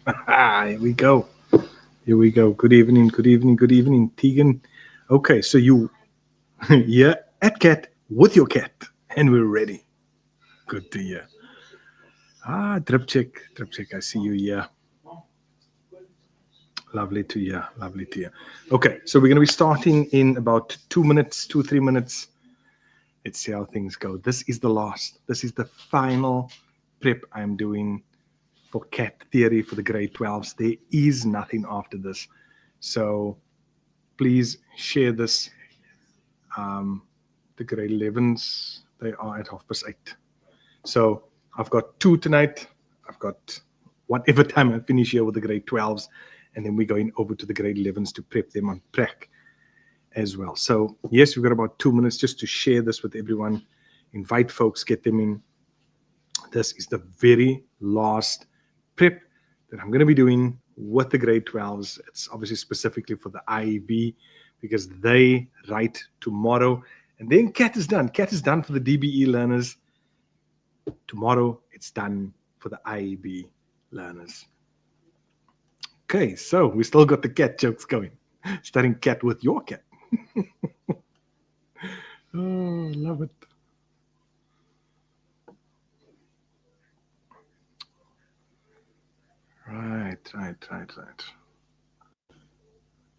Here we go. Here we go. Good evening. Good evening. Good evening, Tegan. Okay, so you here at Cat with your cat, and we're ready. Good to hear. Drip check. Drip check. I see you here. Lovely to hear. Lovely to hear. Okay, so we're going to be starting in about 2 minutes, 3 minutes. Let's see how things go. This is the last. This is the final prep I'm doing for cat theory for the grade 12s. There is nothing after this. So please share this. The grade 11s, they are at 8:30. So I've got two tonight. I've got whatever time I finish here with the grade 12s. And then we're going over to the grade 11s to prep them on prac as well. So yes, we've got about 2 minutes just to share this with everyone. Invite folks, get them in. This is the very last prep that I'm going to be doing with the grade 12s. It's obviously specifically for the IEB because they write tomorrow. And then CAT is done. CAT is done for the DBE learners. Tomorrow, it's done for the IEB learners. Okay, so we still got the cat jokes going. Starting cat with your cat. Oh, love it. Right.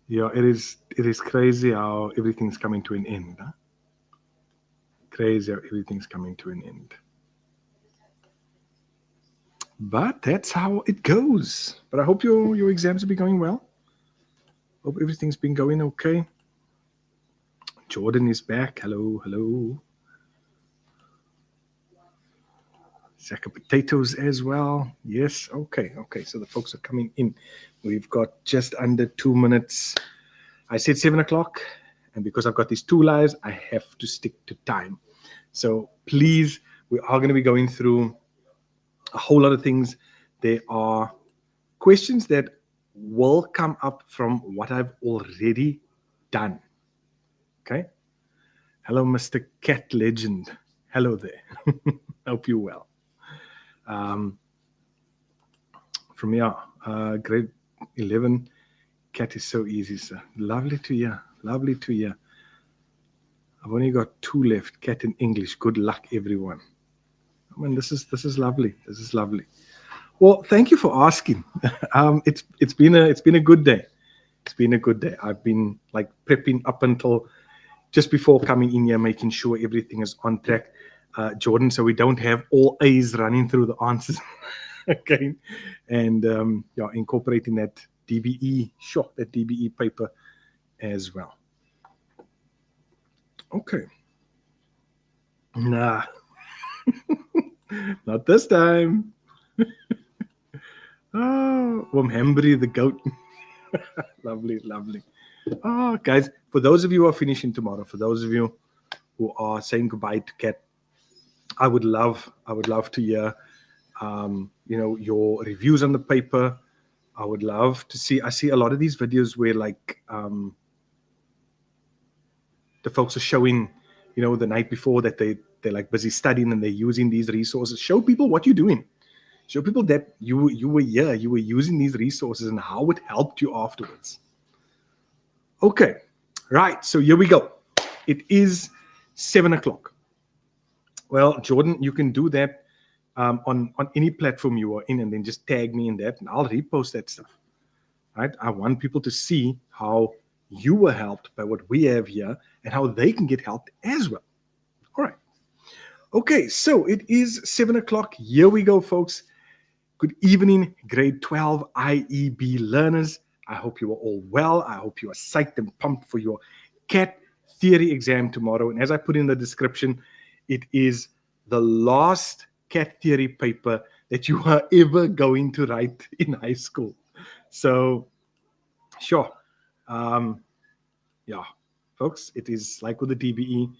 Yeah, it is crazy how everything's coming to an end. Huh? Crazy how everything's coming to an end. But that's how it goes. But I hope your exams have been going well. Hope everything's been going okay. Jordan is back. Hello. Sack of potatoes as well. Yes. Okay. So the folks are coming in. We've got just under 2 minutes. I said 7 o'clock, and because I've got these two lives, I have to stick to time. So please, we are going to be going through a whole lot of things. There are questions that will come up from what I've already done. Okay. Hello, Mr. Cat Legend. Hello there. Hope you're well. Um, from here, grade 11, cat is so easy, sir. Lovely to hear. Lovely to hear. I've only got two left. Cat in English. Good luck, everyone. I mean, this is lovely. This is lovely. Well, thank you for asking. It's been a good day. It's been a good day. I've been like prepping up until just before coming in here, making sure everything is on track, Jordan, so we don't have all A's running through the answers again, and yeah, incorporating that DBE paper as well. Okay, nah, not this time. Oh, Wamhambri the goat. Lovely. Oh, guys, for those of you who are finishing tomorrow, for those of you who are saying goodbye to Cat, I would love to hear, your reviews on the paper. I would love to see. I see a lot of these videos where like the folks are showing, the night before that they're like busy studying and they're using these resources. Show people what you're doing. Show people that you were here, you were using these resources and how it helped you afterwards. Okay, right. So here we go. It is 7 o'clock. Well, Jordan, you can do that on any platform you are in, and then just tag me in that, and I'll repost that stuff. Right? I want people to see how you were helped by what we have here, and how they can get helped as well. All right. Okay, so it is 7 o'clock. Here we go, folks. Good evening, grade 12 IEB learners. I hope you are all well. I hope you are psyched and pumped for your CAT theory exam tomorrow. And as I put in the description, it is the last CAT theory paper that you are ever going to write in high school. So, sure. Um, yeah, folks, it is like with the DBE.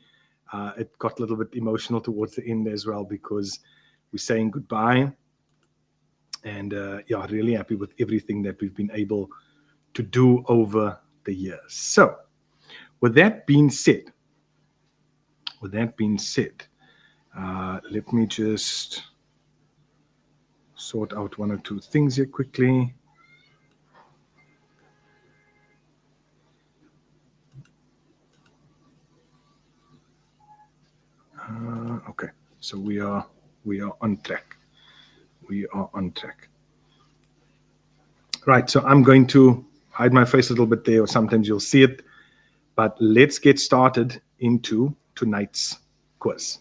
It got a little bit emotional towards the end as well because we're saying goodbye. And yeah, really happy with everything that we've been able to do over the years. So, with that being said, let me just sort out one or two things here quickly. Okay, so we are on track. We are on track. Right, so I'm going to hide my face a little bit there, or sometimes you'll see it. But let's get started into tonight's quiz.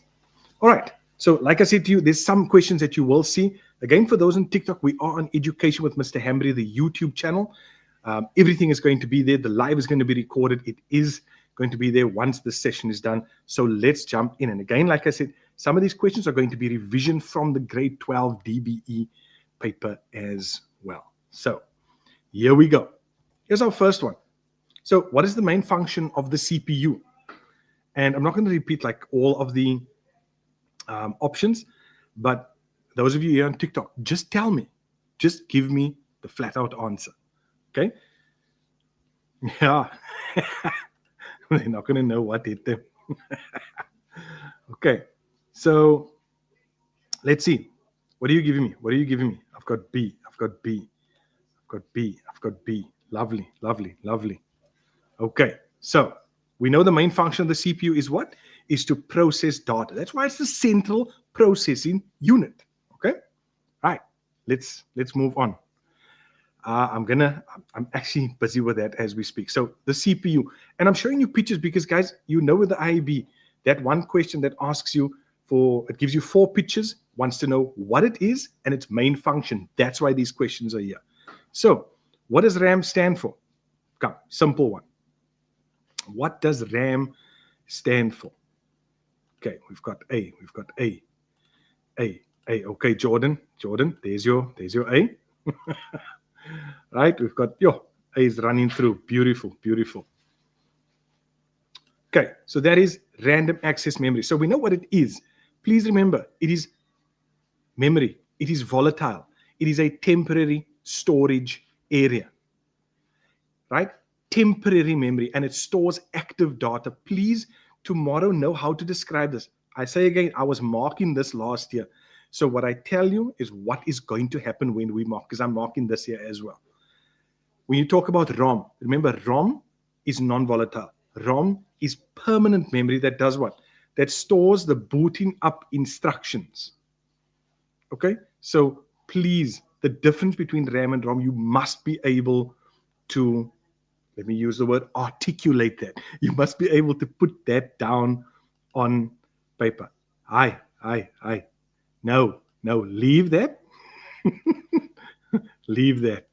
All right. So, like I said to you, there's some questions that you will see. Again, for those on TikTok, we are on Education with Mr. Hambry, the YouTube channel. Everything is going to be there. The live is going to be recorded. It is going to be there once the session is done. So let's jump in. And again, like I said, some of these questions are going to be revision from the grade 12 DBE paper as well. So here we go. Here's our first one. So what is the main function of the CPU? And I'm not going to repeat like all of the options, but those of you here on TikTok, just tell me, just give me the flat out answer. Okay. Yeah. They're not going to know what hit them. Okay. So let's see. What are you giving me? What are you giving me? I've got B. I've got B. I've got B. I've got B. Lovely, lovely, lovely. Okay. So we know the main function of the CPU is what? Is to process data. That's why it's the central processing unit. Okay. All right. Let's move on. I'm actually busy with that as we speak. So the CPU, and I'm showing you pictures because guys, you know with the IEB, that one question that asks you for, it gives you 4 pictures, wants to know what it is and its main function. That's why these questions are here. So what does RAM stand for? Come, simple one. What does RAM stand for? Okay, we've got A, we've got A. Okay, Jordan, there's your A. Right, we've got A is running through. Beautiful, beautiful. Okay, so that is random access memory. So we know what it is. Please remember, it is memory. It is volatile. It is a temporary storage area. Right? Temporary memory, and it stores active data. Please, tomorrow, know how to describe this. I say again, I was marking this last year. So what I tell you is what is going to happen when we mark, because I'm marking this year as well. When you talk about ROM, remember ROM is non-volatile. ROM is permanent memory that does what? That stores the booting up instructions. Okay? So please, the difference between RAM and ROM, you must be able to, let me use the word, articulate that. You must be able to put that down on paper. Hi. No, leave that. Leave that.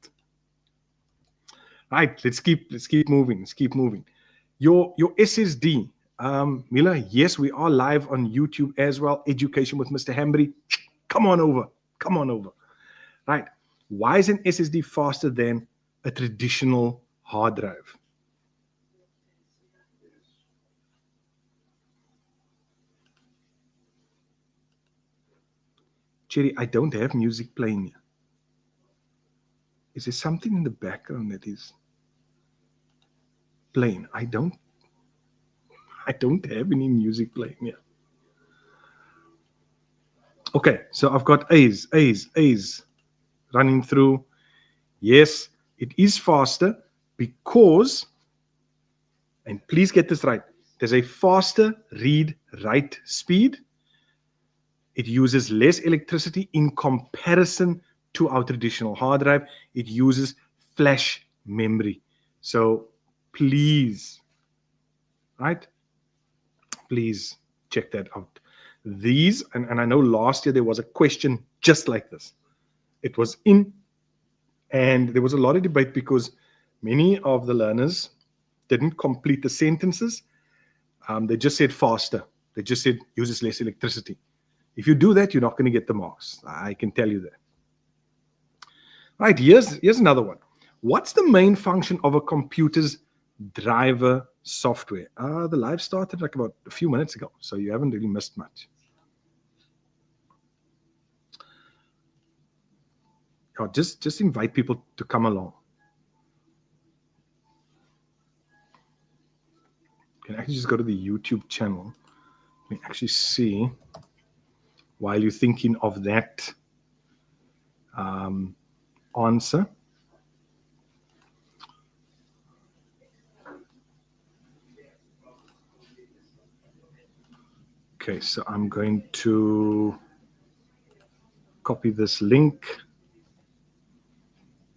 Right, let's keep moving. Let's keep moving. Your SSD, Mila. Yes, we are live on YouTube as well. Education with Mr. Hambry. Come on over. Come on over. Right. Why is an SSD faster than a traditional hard drive? Cherry, I don't have music playing here. Is there something in the background that is playing? I don't have any music playing here. Okay, so I've got A's running through. Yes, it is faster because, and please get this right, there's a faster read-write speed. It uses less electricity in comparison to our traditional hard drive. It uses flash memory. So please, right? Please check that out. These, and I know last year there was a question just like this. It was in, and there was a lot of debate because many of the learners didn't complete the sentences. They just said faster. They just said uses less electricity. If you do that, you're not going to get the marks. I can tell you that. Right, here's another one. What's the main function of a computer's driver software? The live started like about a few minutes ago, so you haven't really missed much. Just invite people to come along. You can actually just go to the YouTube channel. You can actually see while you're thinking of that answer. Okay, so I'm going to copy this link.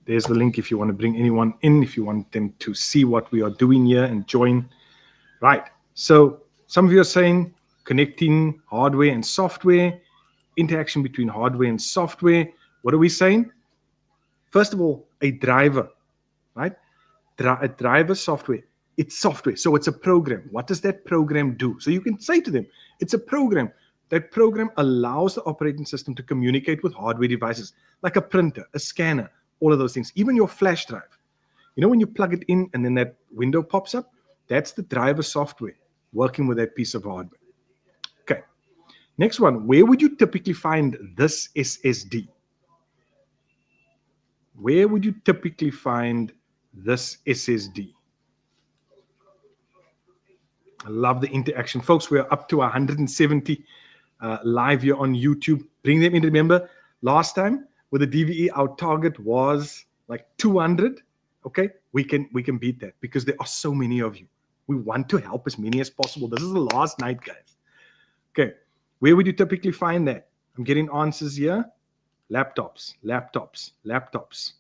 There's the link if you want to bring anyone in, if you want them to see what we are doing here and join. Right. So some of you are saying connecting hardware and software, interaction between hardware and software. What are we saying? First of all, a driver, right? A driver software. It's software. So it's a program. What does that program do? So you can say to them, it's a program. That program allows the operating system to communicate with hardware devices like a printer, a scanner, all of those things, even your flash drive. You know, when you plug it in and then that window pops up, that's the driver software working with that piece of hardware. Okay. Next one, where would you typically find this SSD? Where would you typically find this SSD? I love the interaction. Folks, we're up to 170 live here on YouTube. Bring them in. Remember, last time with the DVE, our target was like 200. Okay, we can beat that because there are so many of you. We want to help as many as possible. This is the last night, guys. Okay, where would you typically find that? I'm getting answers here. Laptops, laptops, laptops.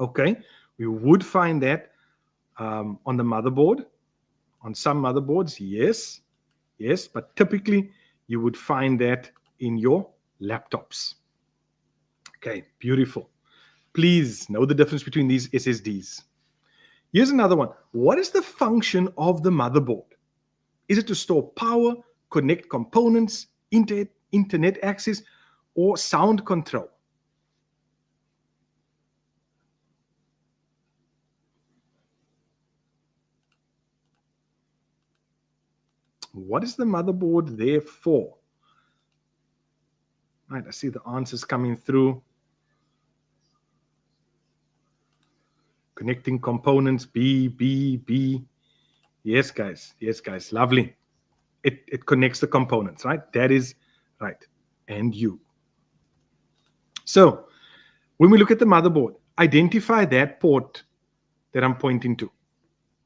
Okay, we would find that on the motherboard. On some motherboards, yes, but typically you would find that in your laptops. Okay, beautiful. Please know the difference between these SSDs. Here's another one. What is the function of the motherboard? Is it to store power, connect components, internet access, or sound control? What is the motherboard there for? Right, I see the answers coming through. Connecting components, B. Yes, guys. Yes, guys. Lovely. It connects the components, right? That is right. And you. So when we look at the motherboard, identify that port that I'm pointing to.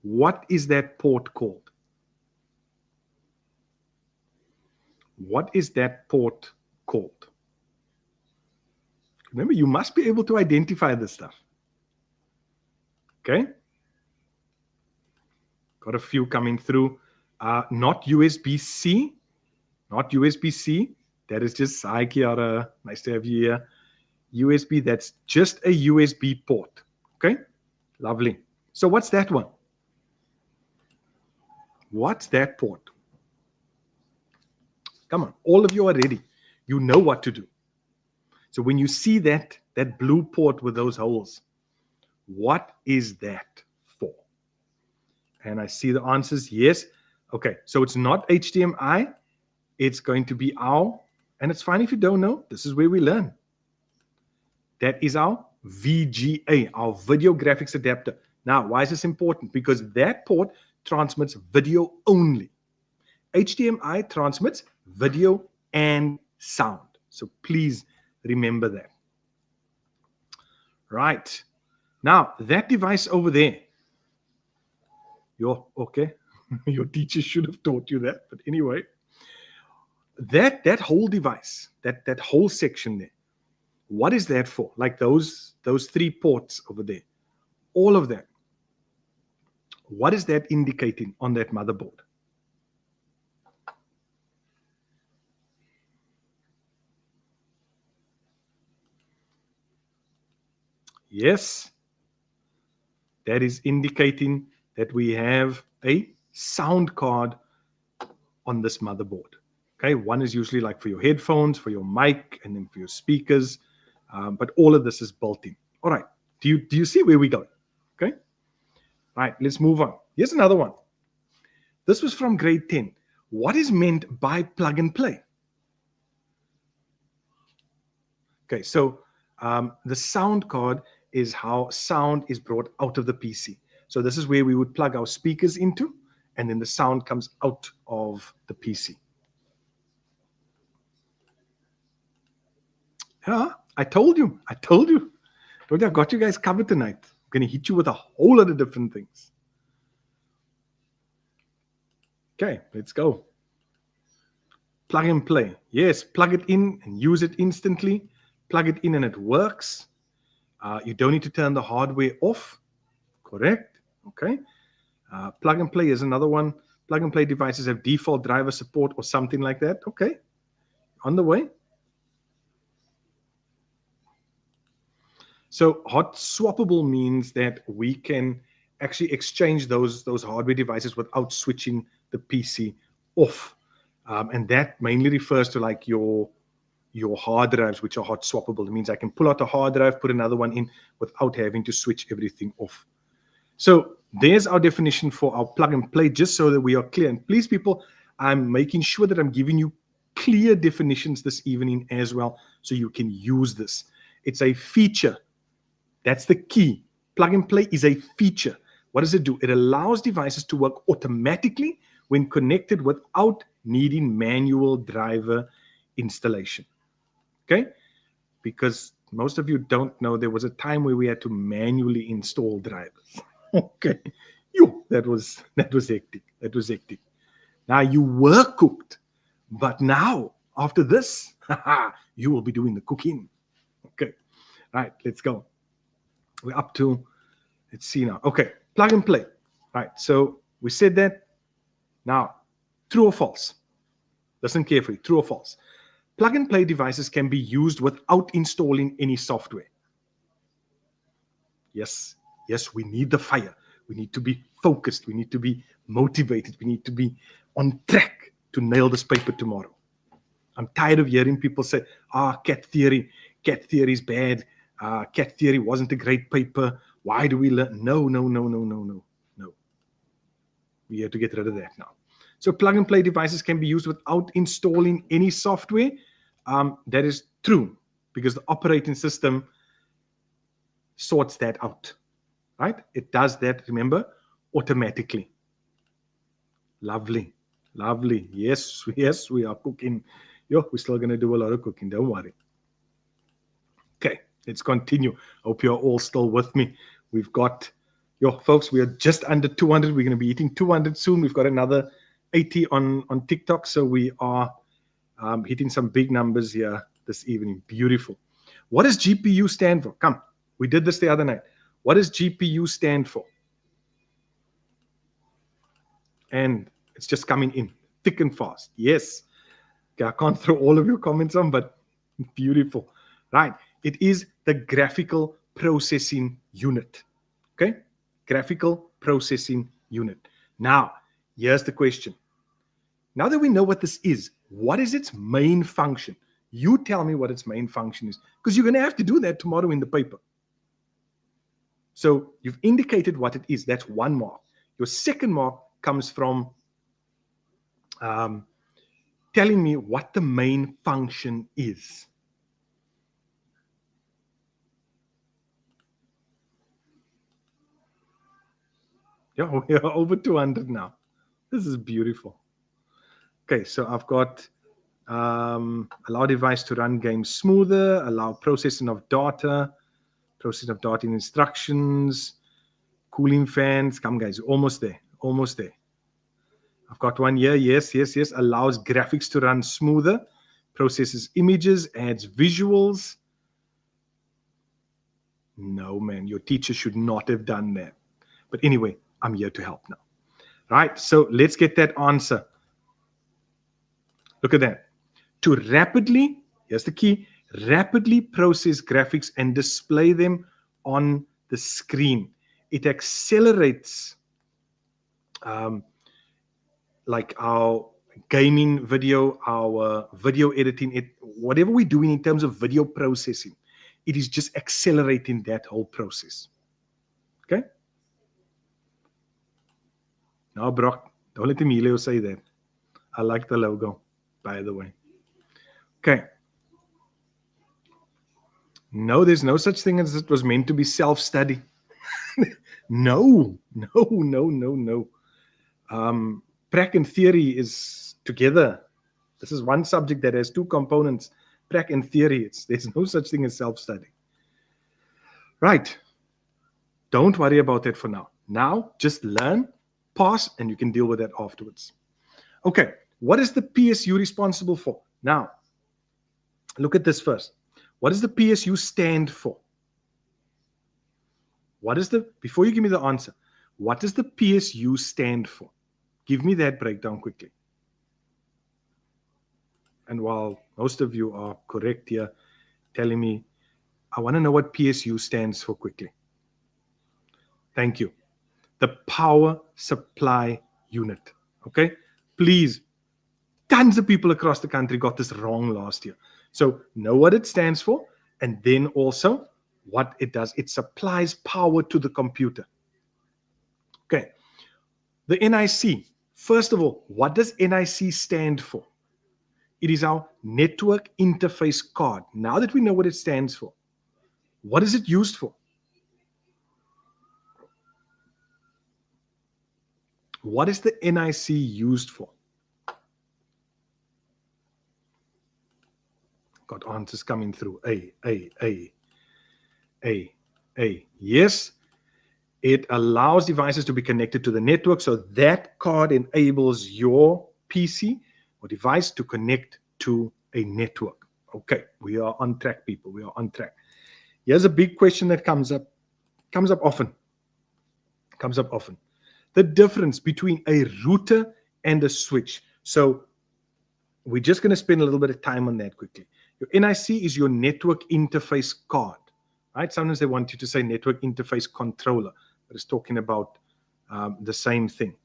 What is that port called? What is that port called? Remember, you must be able to identify this stuff. Okay? Got a few coming through. Not USB-C. Not USB-C. That is just, hi, Kiara. Nice to have you here. USB, that's just a USB port. Okay? Lovely. So what's that one? What's that port? Come on, all of you are ready. You know what to do. So when you see that blue port with those holes, what is that for? And I see the answers, yes. Okay, so it's not HDMI. It's going to be our, and it's fine if you don't know, this is where we learn. That is our VGA, our video graphics adapter. Now, why is this important? Because that port transmits video only. HDMI transmits video and sound. So please remember that. Right. Now, that device over there, okay. Your teacher should have taught you that. But anyway, that whole device, that whole section there, what is that for? Like those 3 ports over there, all of that. What is that indicating on that motherboard? Yes, that is indicating that we have a sound card on this motherboard. Okay, one is usually like for your headphones, for your mic, and then for your speakers. But all of this is built in. All right, do you see where we're going? Okay, all right, let's move on. Here's another one. This was from grade 10. What is meant by plug and play? Okay, so the sound card is how sound is brought out of the PC. So this is where we would plug our speakers into, and then the sound comes out of the PC. Yeah, I told you. I told you. Told you I got you guys covered tonight. I'm going to hit you with a whole lot of different things. Okay, let's go. Plug and play. Yes, plug it in and use it instantly. Plug it in and it works. You don't need to turn the hardware off. Correct. Okay. Plug and play is another one. Plug and play devices have default driver support or something like that. Okay. On the way. So hot swappable means that we can actually exchange those hardware devices without switching the PC off. And that mainly refers to like your hard drives, which are hot swappable. It means I can pull out a hard drive, put another one in without having to switch everything off. So there's our definition for our plug and play, just so that we are clear. And please, people, I'm making sure that I'm giving you clear definitions this evening as well, so you can use this. It's a feature. That's the key. Plug and play is a feature. What does it do? It allows devices to work automatically when connected without needing manual driver installation. Okay? Because most of you don't know, there was a time where we had to manually install drivers. Okay. Yo, that was hectic. That was hectic. Now you were cooked, but now after this, you will be doing the cooking. Okay. All right, let's go. We're up to, let's see now. Okay, plug and play. All right, so we said that. Now, true or false? Listen carefully. True or false? Plug and play devices can be used without installing any software. Yes, yes, we need the fire. We need to be focused. We need to be motivated. We need to be on track to nail this paper tomorrow. I'm tired of hearing people say, cat theory is bad. Cat theory wasn't a great paper. Why do we learn? No, no, no, no, no, no, no. We have to get rid of that now. So plug and play devices can be used without installing any software. That is true, because the operating system sorts that out, right? It does that, remember, automatically. Lovely, lovely. Yes, yes, we are cooking. Yo, we're still going to do a lot of cooking, don't worry. Okay, let's continue. Hope you're all still with me. We've got, folks, we are just under 200. We're going to be hitting 200 soon. We've got another 80 on TikTok. So we are hitting some big numbers here this evening. Beautiful. What does GPU stand for? Come, we did this the other night. What does GPU stand for? And it's just coming in thick and fast. Yes. Okay, I can't throw all of your comments on, but beautiful. Right. It is the graphical processing unit. Okay. Graphical processing unit. Now, here's the question. Now that we know what this is, what is its main function? You tell me what its main function is, because you're going to have to do that tomorrow in the paper. So you've indicated what it is. That's one mark. Your second mark comes from telling me what the main function is. Yeah, we are over 200 now. This is beautiful. Okay, so I've got allow device to run games smoother, allow processing of data instructions, cooling fans. Come, guys, almost there, almost there. I've got one here. Yes, yes, yes. Allows graphics to run smoother, processes images, adds visuals. No, man, your teacher should not have done that. But anyway, I'm here to help now. Right, so let's get that answer. Look at that. To rapidly, here's the key, rapidly process graphics and display them on the screen. It accelerates like our gaming video, our video editing, whatever we're doing in terms of video processing, it is just accelerating that whole process. Okay? Now, Brock, don't let Emilio say that. I like the logo, by the way. Okay. No, there's no such thing as it was meant to be self-study. No. Prac and theory is together. This is one subject that has two components, prac and theory. There's no such thing as self-study. Right. Don't worry about that for now. Now, just learn, pass, and you can deal with that afterwards. Okay, what is the PSU responsible for? Now, look at this first. What does the PSU stand for? Before you give me the answer, what does the PSU stand for? Give me that breakdown quickly. And while most of you are correct here, telling me, I want to know what PSU stands for quickly. Thank you. The Power Supply Unit. Okay? Please, tons of people across the country got this wrong last year. So know what it stands for, and then also what it does. It supplies power to the computer. Okay. The NIC. First of all, what does NIC stand for? It is our network interface card. Now that we know what it stands for, what is it used for? What is the NIC used for? Got answers coming through. A. Yes, it allows devices to be connected to the network. So that card enables your PC or device to connect to a network. Okay, we are on track, people. We are on track. Here's a big question that comes up often. The difference between a router and a switch. So we're just going to spend a little bit of time on that quickly. Your NIC is your network interface card, right? Sometimes they want you to say network interface controller, but it's talking about the same thing.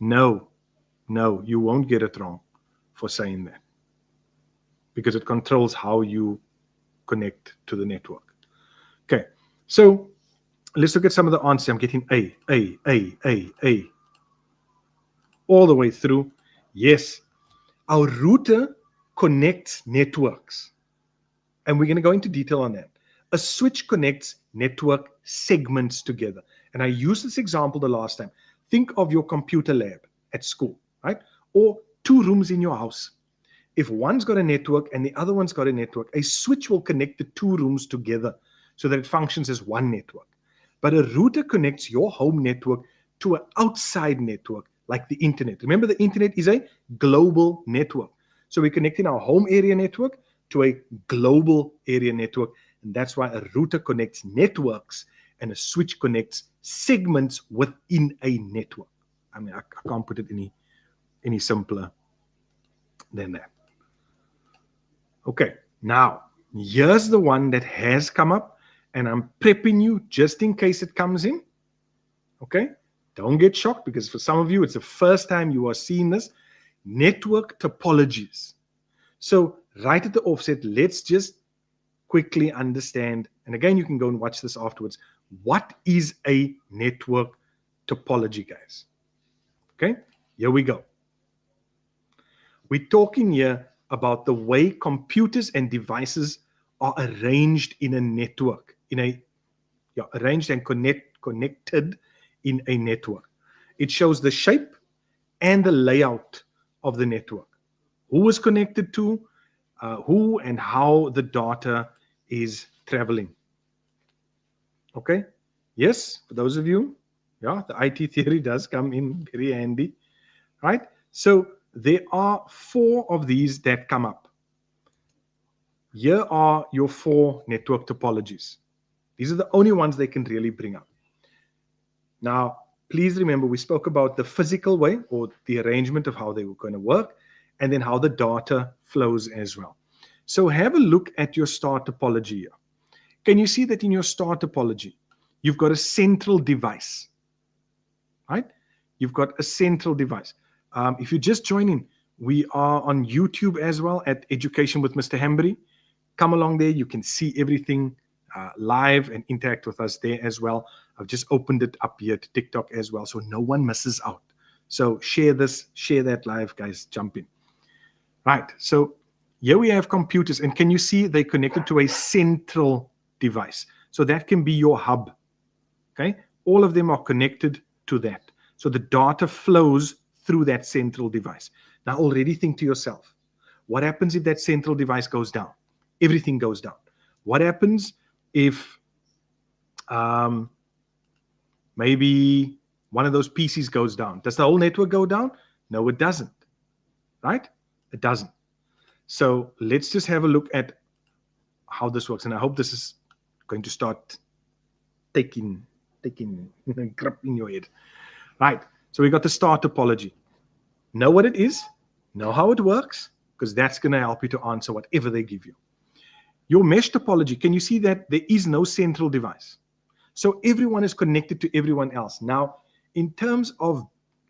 No, you won't get it wrong for saying that, because it controls how you connect to the network. Okay, so let's look at some of the answers. I'm getting A. All the way through. Yes, our router connects networks. And we're going to go into detail on that. A switch connects network segments together. And I used this example the last time. Think of your computer lab at school, right? Or 2 rooms in your house. If one's got a network and the other one's got a network, a switch will connect the 2 rooms together so that it functions as one network. But a router connects your home network to an outside network like the internet. Remember, the internet is a global network. So we're connecting our home area network to a global area network. And that's why a router connects networks and a switch connects segments within a network. I mean, I can't put it any simpler than that. Okay, now here's the one that has come up, and I'm prepping you just in case it comes in. Okay, don't get shocked, because for some of you, it's the first time you are seeing this. Network topologies. So right at the offset, let's just quickly understand, and again, you can go and watch this afterwards. What is a network topology, guys? Okay, here we go. We're talking here about the way computers and devices are arranged in a network, arranged and connected in a network. It shows the shape and the layout of the network, who is connected to who, and how the data is traveling. Okay, yes, for those of you, the IT theory does come in very handy, right? So there are 4 of these that come up. Here are your 4 network topologies. These are the only ones they can really bring up. Now, please remember, we spoke about the physical way, or the arrangement of how they were going to work, and then how the data flows as well. So have a look at your star topology here. Can you see that in your star topology, you've got a central device, right? You've got a central device. If you're just joining, we are on YouTube as well at Education with Mr. Hembury. Come along there. You can see everything live and interact with us there as well. I've just opened it up here to TikTok as well, so no one misses out. So share this, share that live, guys. Jump in. Right. So here we have computers, and can you see they connected to a central device? So that can be your hub. Okay. All of them are connected to that. So the data flows through that central device. Now already think to yourself, What happens if that central device goes down? Everything goes down. What happens if maybe one of those PCs goes down? Does the whole network go down? No, it doesn't, right? It doesn't. So let's just have a look at how this works. And I hope this is going to start taking grip in your head. Right. So we got the star topology. Know what it is, know how it works, because that's going to help you to answer whatever they give you. Your mesh topology, can you see that there is no central device? So everyone is connected to everyone else. Now, in terms of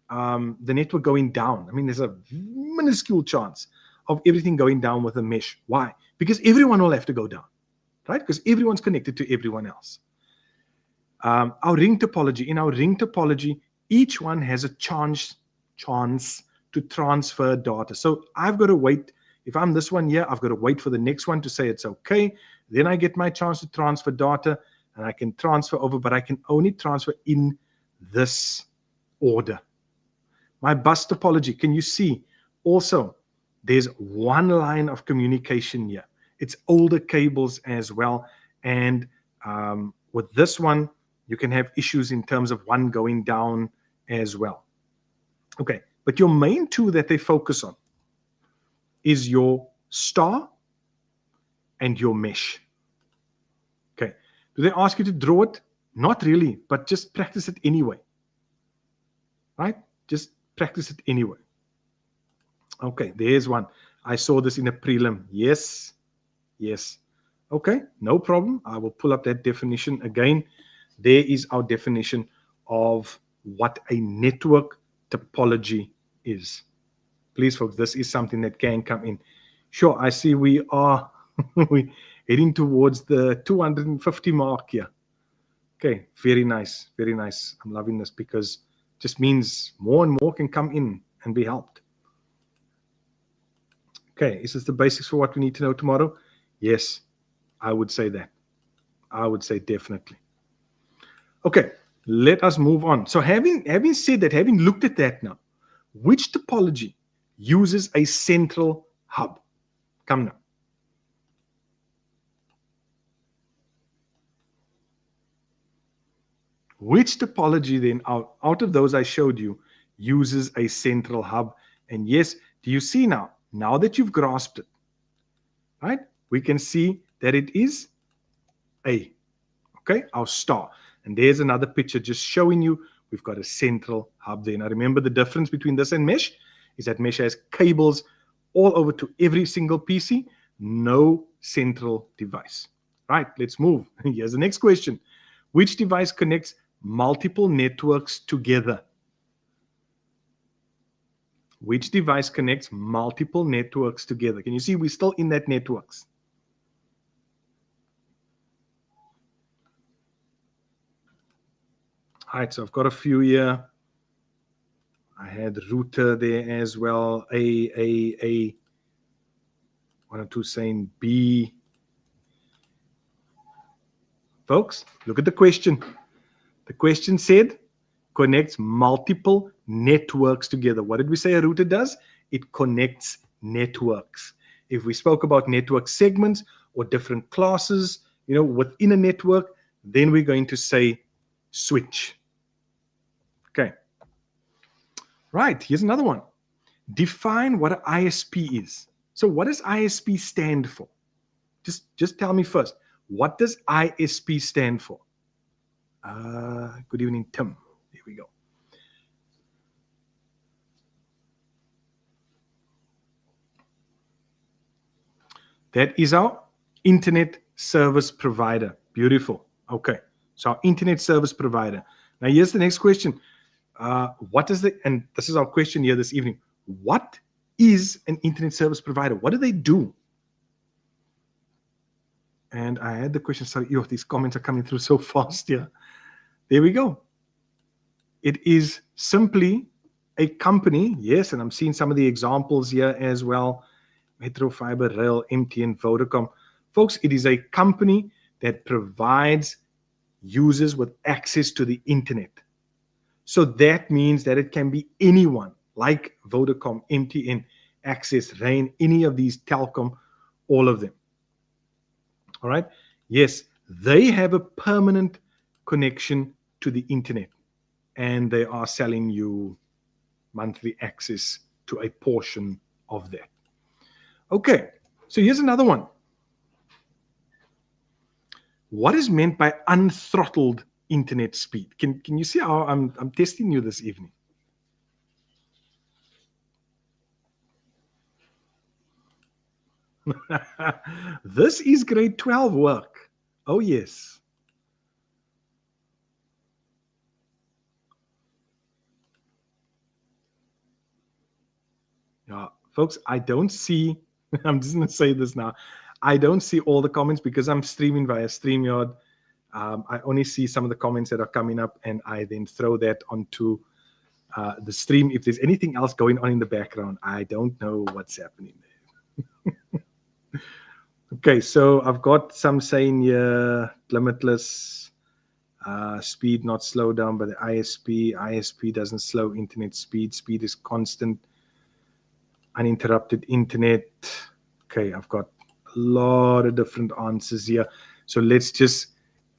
the network going down, I mean, there's a minuscule chance of everything going down with a mesh. Why? Because everyone will have to go down, right? Because everyone's connected to everyone else. Our ring topology, in our ring topology, each one has a chance to transfer data. So I've got to wait. If I'm this one here, I've got to wait for the next one to say it's okay. Then I get my chance to transfer data, and I can transfer over, but I can only transfer in this order. My bus topology, can you see? Also, there's one line of communication here. It's older cables as well. And with this one, you can have issues in terms of one going down as well. Okay, but your main two that they focus on is your star and your mesh. Okay, do they ask you to draw it? Not really, but just practice it anyway. Right? Just practice it anyway. Okay, there's one. I saw this in a prelim. Yes, yes. Okay, no problem. I will pull up that definition again. There is our definition of what a network topology is. Please, folks, this is something that can come in. Sure, I see we are we heading towards the 250 mark here. Okay, very nice, very nice. I'm loving this because it just means more and more can come in and be helped. Okay, is this the basics for what we need to know tomorrow? Yes, I would say that. I would say definitely. Okay, let us move on. So having said that, having looked at that now, which topology uses a central hub? Come now. Which topology then out of those I showed you uses a central hub? And yes, do you see now? Now that you've grasped it, right? We can see that it is A, okay, our star. And there's another picture just showing you we've got a central hub there. Now remember the difference between this and mesh is that mesh has cables all over to every single PC, no central device. Right, let's move. Here's the next question. Which device connects multiple networks together? Which device connects multiple networks together? Can you see we're still in that networks? All right, so I've got a few here. I had router there as well. A. One or two saying B. Folks, look at the question. The question said connects multiple networks together. What did we say a router does? It connects networks. If we spoke about network segments or different classes, within a network, then we're going to say switch. Okay. Right, here's another one. Define what an ISP is. So what does ISP stand for? Just tell me first. What does ISP stand for? Good evening, Tim. Here we go. That is our internet service provider. Beautiful. Okay. So our internet service provider. Now here's the next question. And this is our question here this evening. What is an internet service provider? What do they do? And I had the question, sorry, these comments are coming through so fast here. There we go. It is simply a company, yes, and I'm seeing some of the examples here as well. Metro, Fiber, Rail, MTN, Vodacom. Folks, it is a company that provides users with access to the internet. So that means that it can be anyone like Vodacom, MTN, Access, Rain, any of these, Telkom, all of them. All right. Yes, they have a permanent connection to the internet, and they are selling you monthly access to a portion of that. Okay, so here's another one. What is meant by unthrottled internet speed? Can you see how I'm testing you this evening? This is grade 12 work. Oh, yes. Yeah, folks, I don't see, I'm just going to say this now. I don't see all the comments because I'm streaming via StreamYard. I only see some of the comments that are coming up, and I then throw that onto the stream. If there's anything else going on in the background, I don't know what's happening there. Okay, so I've got some saying here, limitless speed, not slow down, but the ISP doesn't slow internet speed. Speed is constant, uninterrupted internet. Okay, I've got a lot of different answers here. So let's just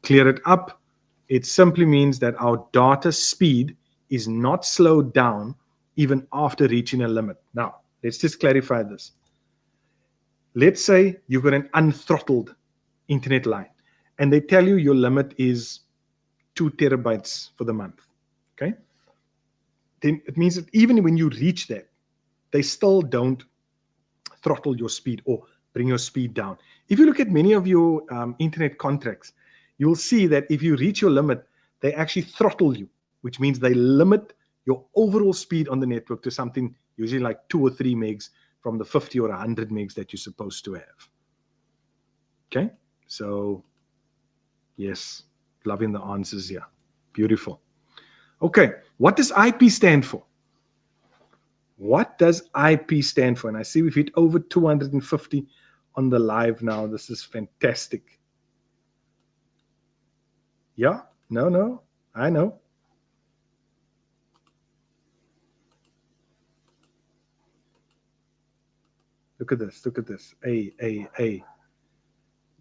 clear it up. It simply means that our data speed is not slowed down even after reaching a limit. Now, let's just clarify this. Let's say you've got an unthrottled internet line, and they tell you your limit is 2 terabytes for the month. Okay? Then it means that even when you reach that, they still don't throttle your speed or bring your speed down. If you look at many of your internet contracts, you'll see that if you reach your limit, they actually throttle you, which means they limit your overall speed on the network to something usually like 2 or 3 megs from the 50 or 100 megs that you're supposed to have. Okay, so yes, loving the answers here. Beautiful. Okay, what does IP stand for? What does IP stand for? And I see we've hit over 250 on the live now. This is fantastic. Yeah, no, I know. Look at this, look at this. A.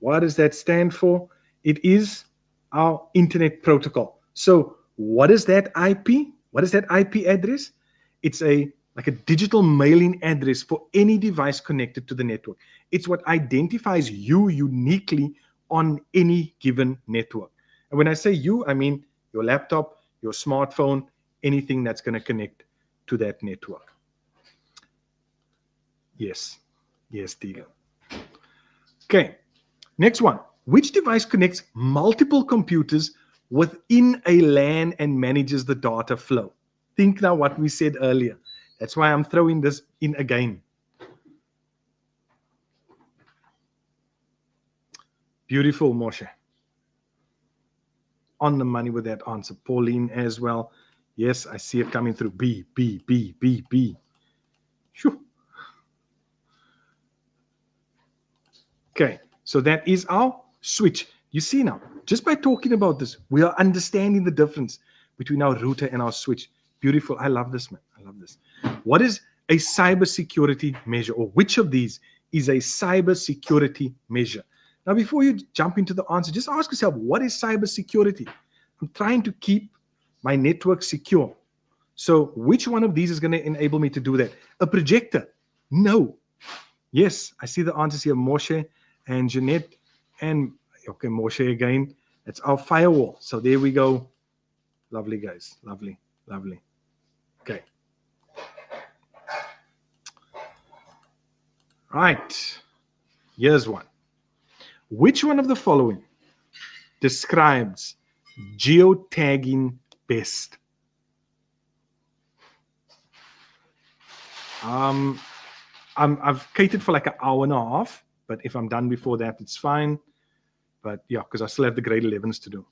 What does that stand for? It is our internet protocol. So what is that IP? What is that IP address? It's like a digital mailing address for any device connected to the network. It's what identifies you uniquely on any given network. And when I say you, I mean your laptop, your smartphone, anything that's going to connect to that network. Yes, Deegan. Okay, next one. Which device connects multiple computers within a LAN and manages the data flow? Think now what we said earlier. That's why I'm throwing this in again. Beautiful, Moshe. On the money with that answer. Pauline as well. Yes, I see it coming through. B. Shoo. Okay, so that is our switch. You see now, just by talking about this, we are understanding the difference between our router and our switch. Beautiful. I love this, man. I love this. What is a cybersecurity measure, or which of these is a cybersecurity measure? Now, before you jump into the answer, just ask yourself, what is cybersecurity? I'm trying to keep my network secure. So which one of these is going to enable me to do that? A projector? No. Yes, I see the answers here, Moshe and Jeanette, and okay, Moshe again. It's our firewall. So there we go. Lovely, guys. Lovely. Okay. Right. Here's one. Which one of the following describes geotagging best? I've catered for like an hour and a half, but if I'm done before that, it's fine. But yeah, because I still have the grade 11s to do.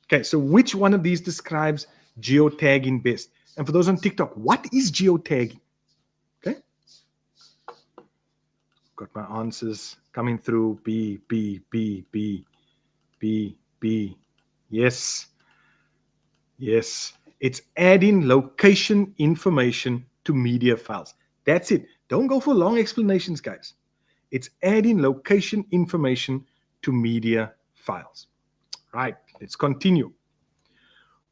Okay, so which one of these describes geotagging best? And for those on TikTok, what is geotagging? Okay. Got my answers coming through. B. Yes. It's adding location information to media files. That's it. Don't go for long explanations, guys. It's adding location information to media files. Right, let's continue.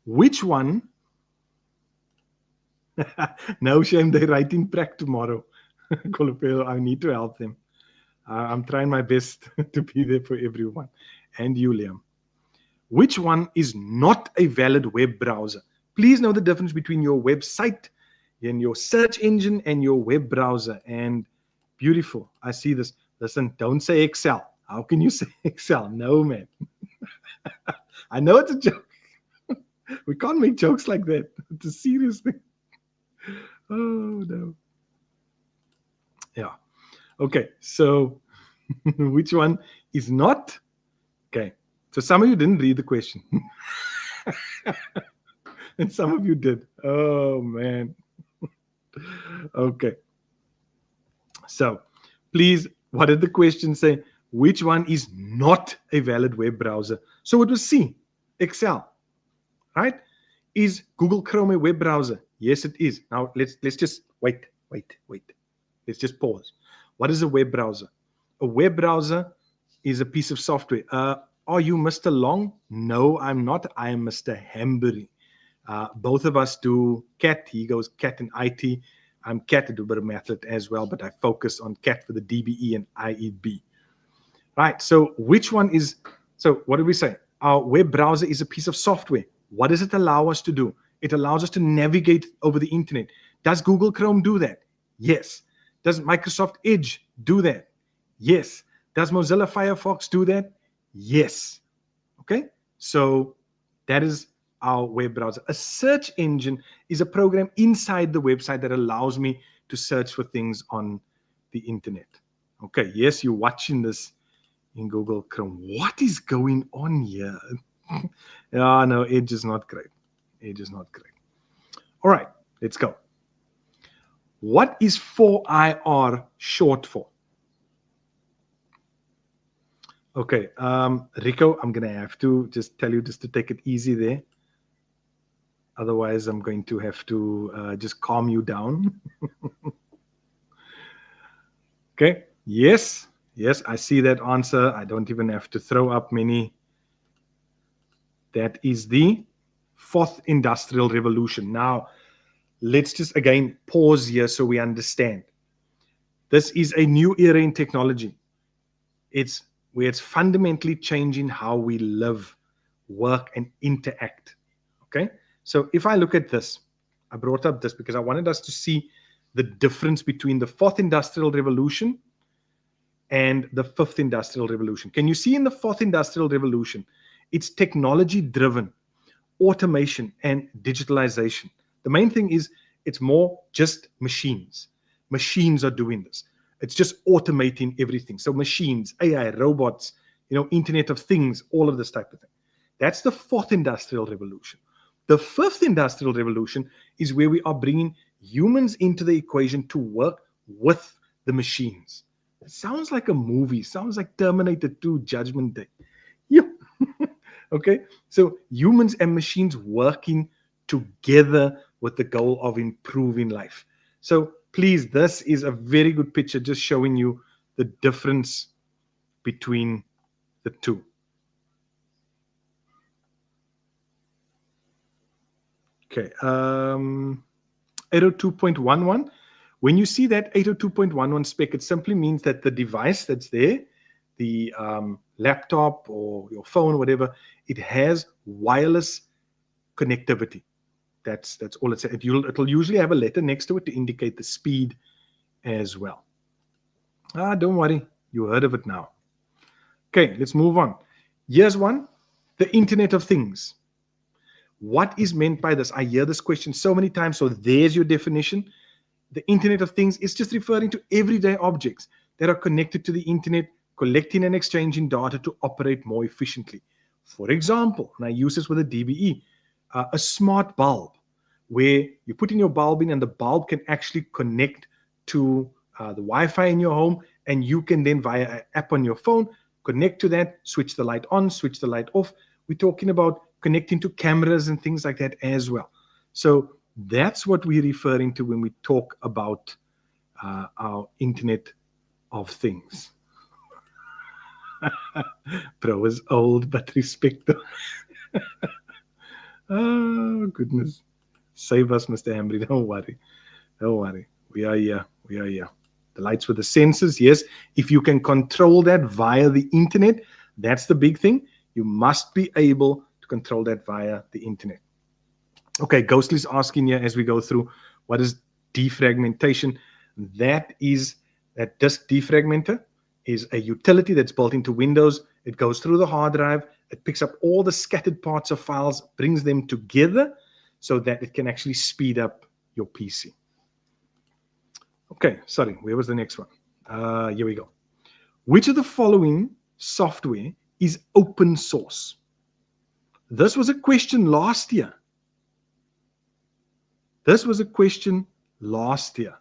Which one? No shame, they're writing prac tomorrow. Kolopelo, I need to help them. I'm trying my best to be there for everyone. And you, Liam. Which one is not a valid web browser? Please know the difference between your website and your search engine and your web browser. And beautiful. I see this. Listen, don't say Excel. How can you say Excel? No, man. I know it's a joke. We can't make jokes like that. It's a serious thing. Oh, no. Yeah. Okay. So, which one is not? Okay. So, some of you didn't read the question. And some of you did. Oh, man. Okay. So, please, what did the question say? Which one is not a valid web browser? So, it was C, Excel. Right? Is Google Chrome a web browser? Yes, it is. Now let's just wait. Let's just pause. What is a web browser? A web browser is a piece of software. Are you Mr. Long? No, I'm not. I am Mr. Hambury. Both of us do CAT. He goes CAT in IT. I'm CAT. I do a bit of mathlet as well, but I focus on CAT for the DBE and IEB. Right. So which one is? So what did we say? Our web browser is a piece of software. What does it allow us to do? It allows us to navigate over the internet. Does Google Chrome do that? Yes. Does Microsoft Edge do that? Yes. Does Mozilla Firefox do that? Yes. Okay. So that is our web browser. A search engine is a program inside the website that allows me to search for things on the internet. Okay. Yes, you're watching this in Google Chrome. What is going on here? Oh, no, Edge is not great. Edge is not great. All right, let's go. What is 4IR short for? Okay, Rico, I'm going to have to just tell you just to take it easy there. Otherwise, I'm going to have to just calm you down. Okay, yes, I see that answer. I don't even have to throw up many. That is the fourth industrial revolution. Now, let's just again pause here so we understand. This is a new era in technology. It's where it's fundamentally changing how we live, work, and interact. Okay? So if I look at this, I brought up this because I wanted us to see the difference between the fourth industrial revolution and the fifth industrial revolution. Can you see in the fourth industrial revolution, it's technology driven, automation and digitalization. The main thing is it's more just machines. Machines are doing this. It's just automating everything. So machines, AI, robots, Internet of Things, all of this type of thing. That's the fourth industrial revolution. The fifth industrial revolution is where we are bringing humans into the equation to work with the machines. It sounds like a movie. Sounds like Terminator 2 Judgment Day. Yeah. Okay. So humans and machines working together with the goal of improving life. So please, this is a very good picture just showing you the difference between the two. Okay. 802.11. When you see that 802.11 spec, it simply means that the device that's there, the laptop or your phone or whatever, it has wireless connectivity. That's all it says. It'll usually have a letter next to it to indicate the speed as well. Don't worry. You heard of it now. Okay, let's move on. Here's one. The Internet of Things. What is meant by this? I hear this question so many times. So there's your definition. The Internet of Things is just referring to everyday objects that are connected to the internet, collecting and exchanging data to operate more efficiently. For example, and I use this with a DBE, a smart bulb, where you put in your bulb in and the bulb can actually connect to the Wi-Fi in your home, and you can then via an app on your phone connect to that, switch the light on, switch the light off. We're talking about connecting to cameras and things like that as well. So That's what we're referring to when we talk about our Internet of Things. Bro is old, but respect them. Oh, goodness. Save us, Mr. Hambry. Don't worry. Don't worry. We are here. We are here. The lights with the sensors, yes. If you can control that via the internet, that's the big thing. You must be able to control that via the internet. Okay, Ghostly's asking here as we go through, what is defragmentation? That disk defragmenter is a utility that's built into Windows. It goes through the hard drive. It picks up all the scattered parts of files, brings them together so that it can actually speed up your PC. Okay, sorry, where was the next one? Here we go. Which of the following software is open source? This was a question last year. This was a question last year.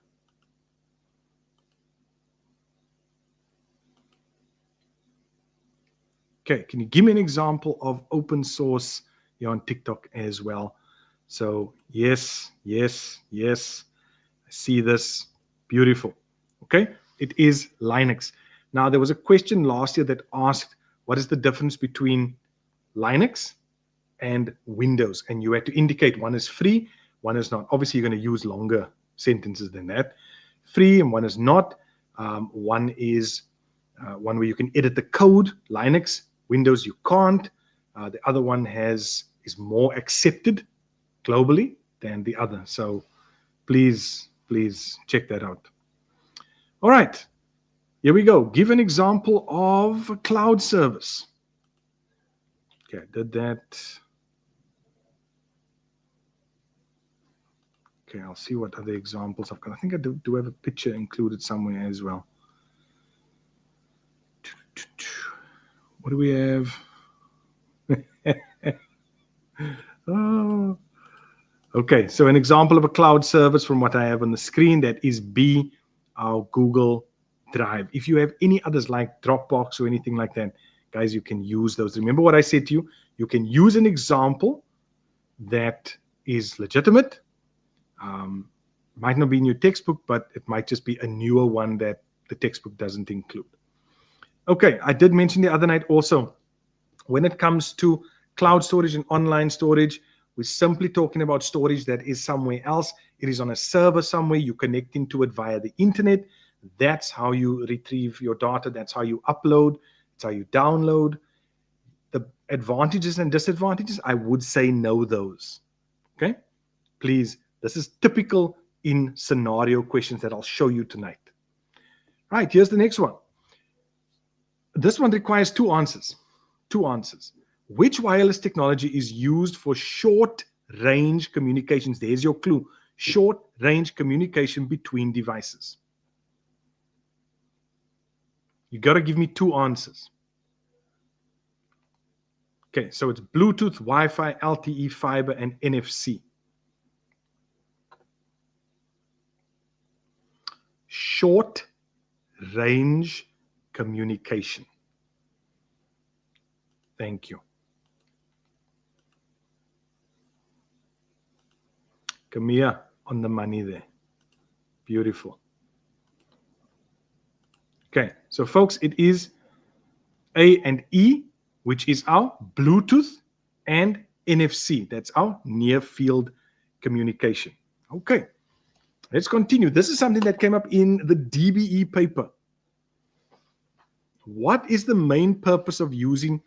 Okay, can you give me an example of open source here on TikTok as well? So yes, yes, yes. I see this. Beautiful. Okay, it is Linux. Now, there was a question last year that asked, what is the difference between Linux and Windows? And you had to indicate one is free, one is not. Obviously, you're going to use longer sentences than that. Free and one is not. One is one where you can edit the code, Linux. Windows, you can't. The other one is more accepted globally than the other. So please check that out. All right, here we go. Give an example of a cloud service. Okay, I did that. Okay, I'll see what other examples I've got. I think I do have a picture included somewhere as well. What do we have? Oh. Okay, so an example of a cloud service from what I have on the screen, that is B, our Google Drive. If you have any others like Dropbox or anything like that, guys, you can use those. Remember what I said to you? You can use an example that is legitimate. Might not be in your textbook, but it might just be a newer one that the textbook doesn't include. Okay, I did mention the other night also, when it comes to cloud storage and online storage, we're simply talking about storage that is somewhere else. It is on a server somewhere. You connect into it via the internet. That's how you retrieve your data. That's how you upload. That's how you download. The advantages and disadvantages, I would say know those. Okay? Please, this is typical in scenario questions that I'll show you tonight. Right, here's the next one. This one requires two answers. Two answers. Which wireless technology is used for short-range communications? There's your clue. Short-range communication between devices. You got to give me two answers. Okay, so it's Bluetooth, Wi-Fi, LTE, fiber, and NFC. Short-range communication. Thank you. Kamia on the money there. Beautiful. Okay, so folks, it is A and E, which is our Bluetooth, and NFC. That's our near field communication. Okay, let's continue. This is something that came up in the DBE paper. What is the main purpose of using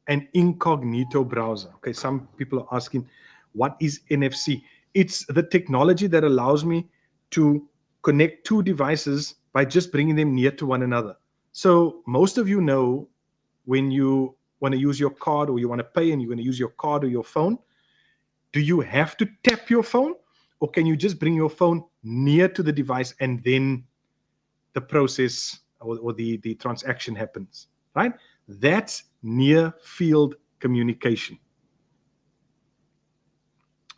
an incognito browser? Okay, some people are asking, what is NFC? It's the technology that allows me to connect two devices by just bringing them near to one another. So most of you know, when you want to use your card or you want to pay and you're going to use your card or your phone, do you have to tap your phone, or can you just bring your phone near to the device and then the process or the transaction happens, right? That's near field communication.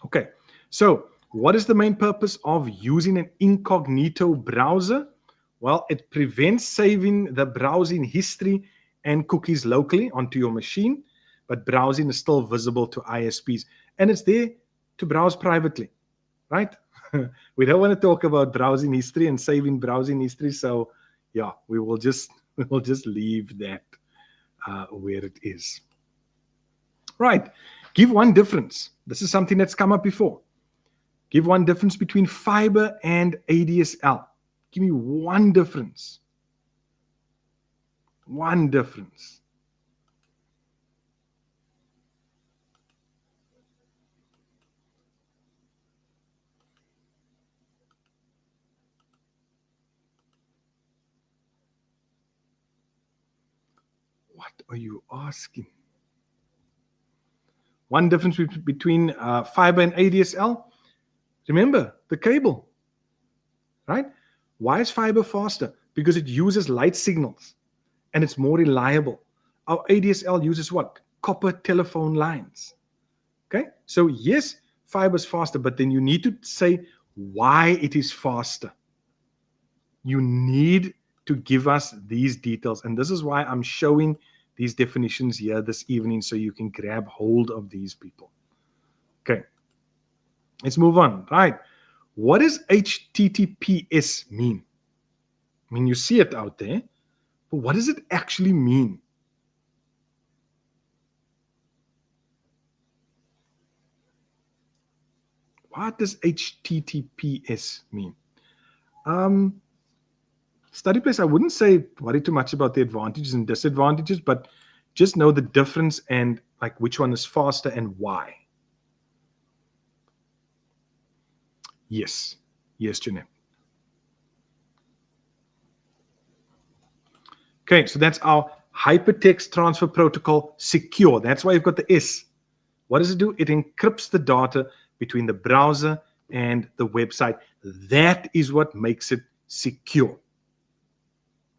Okay, so what is the main purpose of using an incognito browser? Well, it prevents saving the browsing history and cookies locally onto your machine, but browsing is still visible to ISPs. And it's there to browse privately, right? We don't want to talk about browsing history and saving browsing history. So yeah, we will just leave that where it is. Right. Give one difference. This is something that's come up before. Give one difference between fiber and ADSL. Give me one difference. One difference. What are you asking? One difference between fiber and ADSL. Remember the cable, right? Why is fiber faster? Because it uses light signals and it's more reliable. Our ADSL uses what? Copper telephone lines. Okay, so yes, fiber is faster, but then you need to say why it is faster. You need to give us these details, and this is why I'm showing these definitions here this evening so you can grab hold of these people. Okay, let's move on. Right, what does HTTPS mean? I mean, you see it out there, but what does it actually mean? What does HTTPS mean? Study place, I wouldn't say worry too much about the advantages and disadvantages, but just know the difference and like which one is faster and why. Yes. Yes, Jeanette. Okay, so that's our hypertext transfer protocol secure. That's why you've got the S. What does it do? It encrypts the data between the browser and the website. That is what makes it secure.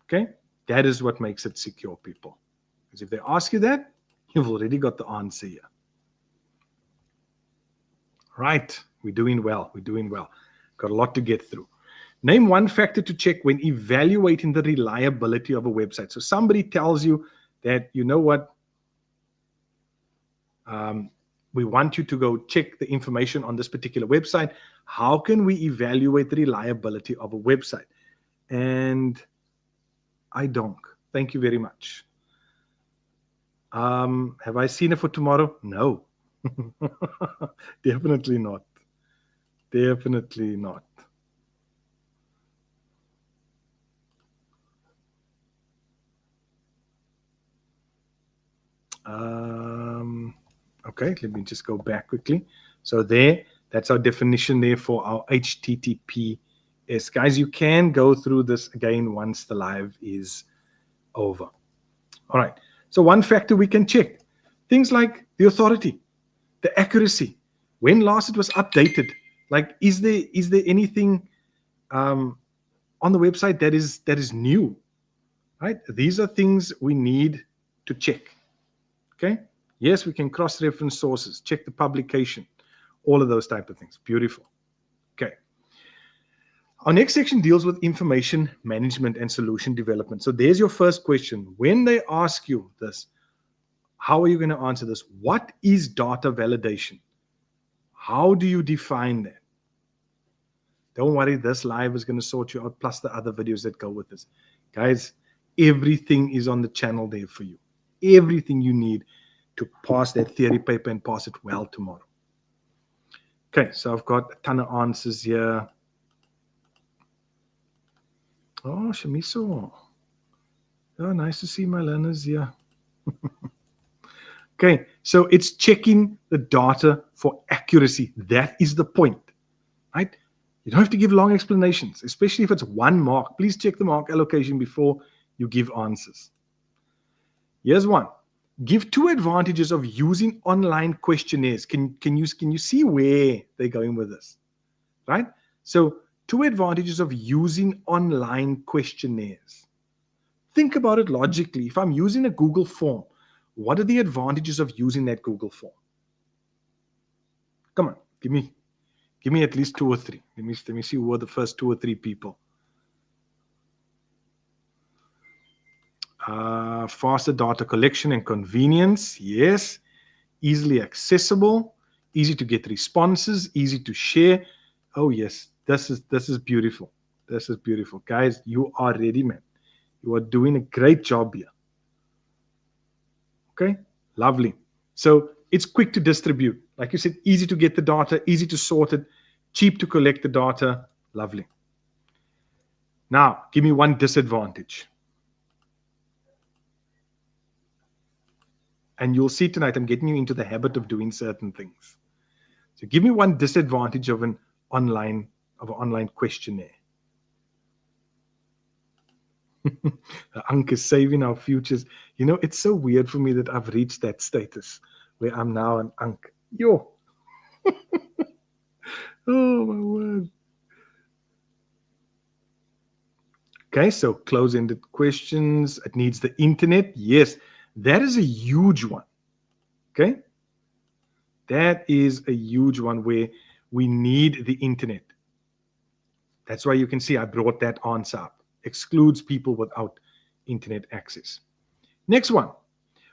Okay, that is what makes it secure, people. Because if they ask you that, you've already got the answer here. Right, we're doing well. We're doing well. Got a lot to get through. Name one factor to check when evaluating the reliability of a website. So somebody tells you that, you know what, we want you to go check the information on this particular website. How can we evaluate the reliability of a website? And I don't. Thank you very much. Have I seen it for tomorrow? No. Definitely not. Definitely not. Okay, let me just go back quickly. So that's our definition there for our HTTPS. Guys, you can go through this again once the live is over. All right. So one factor we can check, things like the authority, the accuracy, when last it was updated. Like, is there anything on the website that is new? Right? These are things we need to check. Okay. Yes, we can cross-reference sources, check the publication, all of those type of things. Beautiful. Okay. Our next section deals with information management and solution development. So there's your first question. When they ask you this, how are you going to answer this? What is data validation? How do you define that? Don't worry, this live is going to sort you out, plus the other videos that go with this. Guys, everything is on the channel there for you. Everything you need to pass that theory paper and pass it well tomorrow. Okay, so I've got a ton of answers here. Oh, Shamiso. Oh, nice to see my learners here. Okay, so it's checking the data for accuracy. That is the point, right? You don't have to give long explanations, especially if it's one mark. Please check the mark allocation before you give answers. Here's one. Give two advantages of using online questionnaires. Can you see where they're going with this? Right? So, two advantages of using online questionnaires. Think about it logically. If I'm using a Google form, what are the advantages of using that Google form? Come on, give me at least two or three. Let me see who are the first two or three people. Faster data collection and convenience. Yes. Easily accessible. easy to get responses, easy to share. Oh yes, this is beautiful. This is beautiful. Guys, you are ready, man. You are doing a great job here. Okay, lovely. So it's quick to distribute. Like you said, easy to get the data, easy to sort it, cheap to collect the data. Lovely. Now, give me one disadvantage. And you'll see tonight, I'm getting you into the habit of doing certain things. So give me one disadvantage of an online questionnaire. Unk is saving our futures. You know, it's so weird for me that I've reached that status where I'm now an Unk. Yo. Oh my word. Okay, so close-ended questions. It needs the internet. Yes, that is a huge one. Okay. That is a huge one where we need the internet. That's why you can see I brought that answer up. Excludes people without internet access. Next one.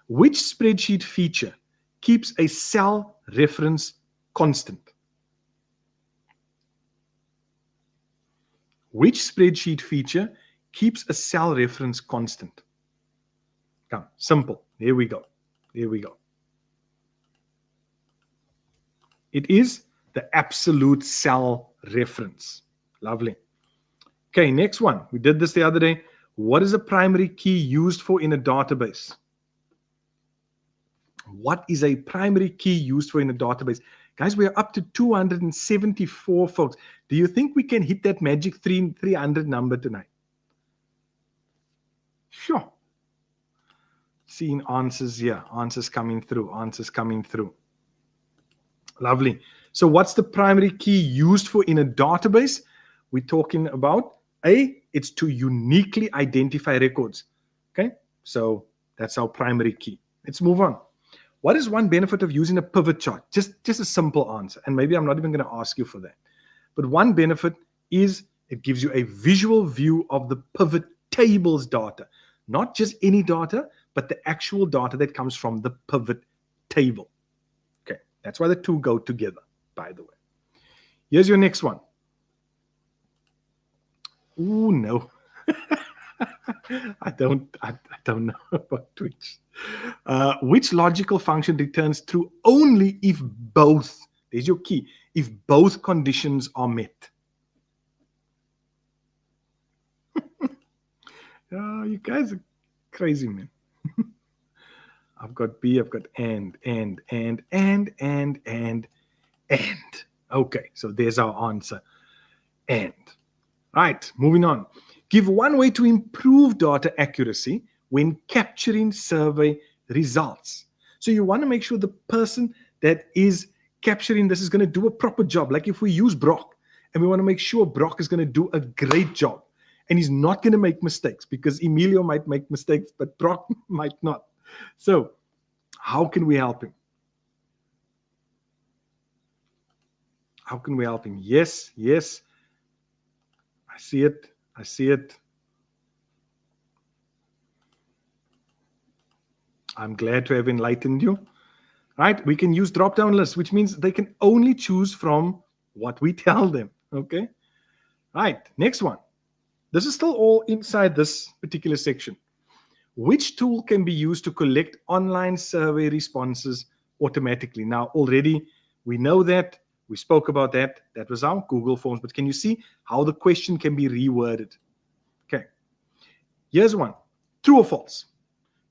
Which spreadsheet feature keeps a cell reference constant? Which spreadsheet feature keeps a cell reference constant? Come, simple. There we go. There we go. It is the absolute cell reference. Lovely. Okay, next one. We did this the other day. What is a primary key used for in a database? What is a primary key used for in a database? Guys, we are up to 274 folks. Do you think we can hit that magic 300 number tonight? Sure. Seeing answers here. Answers coming through. Answers coming through. Lovely. So what's the primary key used for in a database? We're talking about it's to uniquely identify records. Okay, so that's our primary key. Let's move on. What is one benefit of using a pivot chart? Just a simple answer. And maybe I'm not even going to ask you for that. But one benefit is it gives you a visual view of the pivot tables data. Not just any data, but the actual data that comes from the pivot table. Okay, that's why the two go together, by the way. Here's your next one. Ooh, no. I don't know about Twitch. Which logical function returns true only if both, there's your key, if both conditions are met? You guys are crazy, man. I've got B, I've got and. Okay, so there's our answer. And. Right, moving on. Give one way to improve data accuracy when capturing survey results. So you want to make sure the person that is capturing this is going to do a proper job. Like if we use Brock, and we want to make sure Brock is going to do a great job, and he's not going to make mistakes, because Emilio might make mistakes, but Brock might not. So how can we help him? How can we help him? Yes. I see it. I'm glad to have enlightened you. Right? We can use drop-down lists, which means they can only choose from what we tell them. Okay? Right. Next one. This is still all inside this particular section. Which tool can be used to collect online survey responses automatically? Now, already we know that. We spoke about that. That was our Google Forms. But can you see how the question can be reworded? Okay. Here's one. True or false?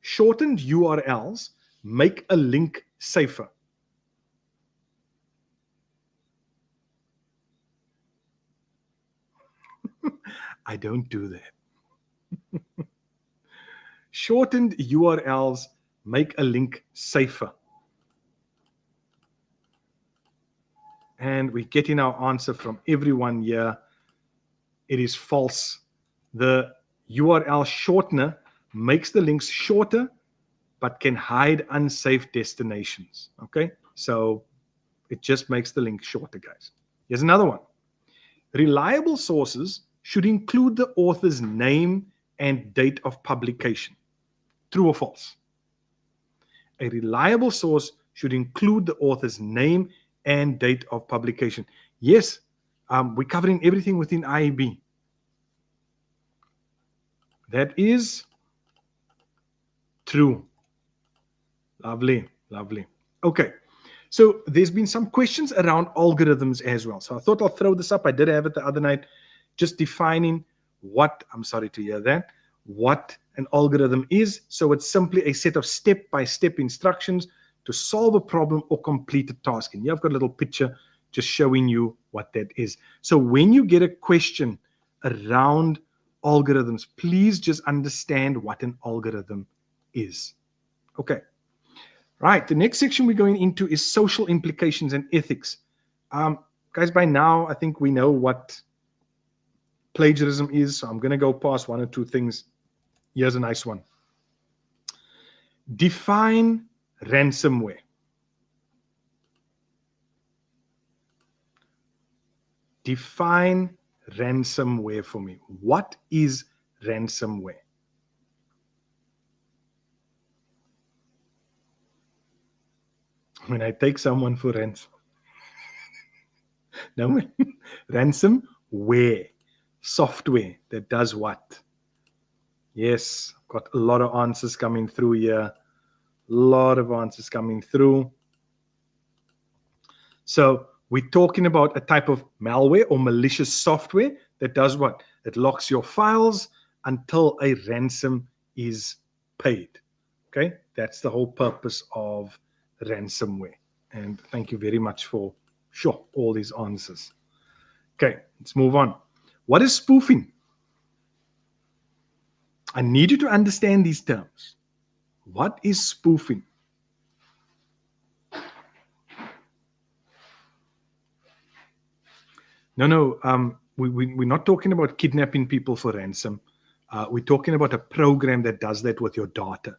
Shortened URLs make a link safer. I don't do that. Shortened URLs make a link safer. And we're getting our answer from everyone here. It is false. The URL shortener makes the links shorter, but can hide unsafe destinations. Okay, so it just makes the link shorter, guys. Here's another one. Reliable sources should include the author's name and date of publication. True or false? A reliable source should include the author's name and date of publication. Yes, we're covering everything within IEB. That is true. Lovely, lovely. Okay. So there's been some questions around algorithms as well. So I thought I'll throw this up. I did have it the other night, just defining what, I'm sorry to hear that, what an algorithm is. So it's simply a set of step-by-step instructions to solve a problem or complete a task. And here I've got a little picture just showing you what that is. So when you get a question around algorithms, please just understand what an algorithm is. Okay. Right. The next section we're going into is social implications and ethics. Guys, by now, I think we know what plagiarism is. So I'm going to go past one or two things. Here's a nice one. Define ransomware. Define ransomware for me. What is ransomware? When I take someone for ransom. No, ransomware. Software that does what? Yes, got a lot of answers coming through here. A lot of answers coming through. So we're talking about a type of malware or malicious software that does what? It locks your files until a ransom is paid. Okay, that's the whole purpose of ransomware. And thank you very much for all these answers. Okay, let's move on. What is spoofing? I need you to understand these terms. What is spoofing? No. We're not talking about kidnapping people for ransom. We're talking about a program that does that with your data.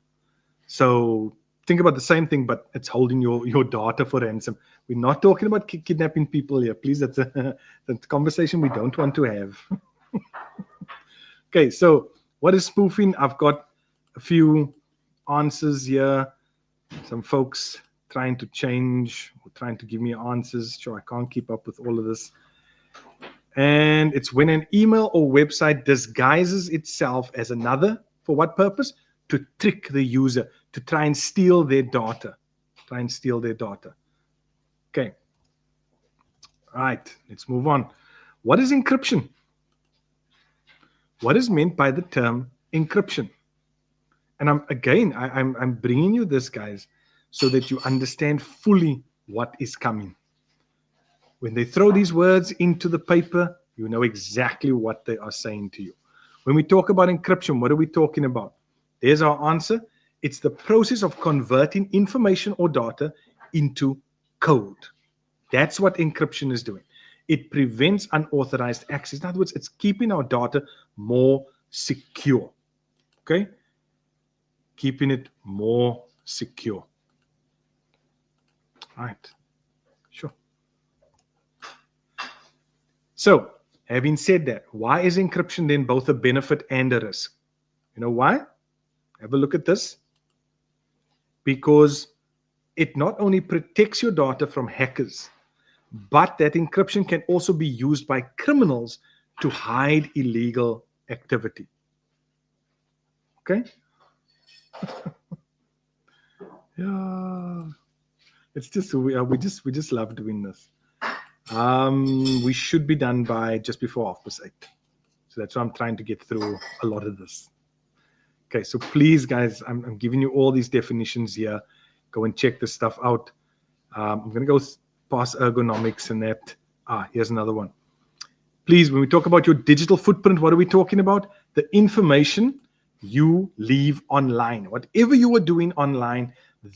So think about the same thing, but it's holding your data for ransom. We're not talking about kidnapping people here. Please, that's a conversation we don't want to have. Okay, so what is spoofing? I've got a few answers here. Some folks trying to change or trying to give me answers. Sure, I can't keep up with all of this. And it's when an email or website disguises itself as another. For what purpose? To trick the user, to try and steal their data. Okay. Right. Let's move on. What is encryption? What is meant by the term encryption? And I'm bringing you this, guys, so that you understand fully what is coming. When they throw these words into the paper, you know exactly what they are saying to you. When we talk about encryption, what are we talking about? There's our answer. It's the process of converting information or data into code. That's what encryption is doing. It prevents unauthorized access. In other words, it's keeping our data more secure. Okay? Keeping it more secure. All right. Sure. So, having said that, why is encryption then both a benefit and a risk? You know why? Have a look at this. Because it not only protects your data from hackers, but that encryption can also be used by criminals to hide illegal activity. Okay? Yeah. It's just we just love doing this. We should be done by just before 8:30. So that's why I'm trying to get through a lot of this. Okay, so please, guys, I'm giving you all these definitions here. Go and check this stuff out. I'm going to go past ergonomics and that. Here's another one. Please, when we talk about your digital footprint, what are we talking about? The information you leave online. Whatever you are doing online,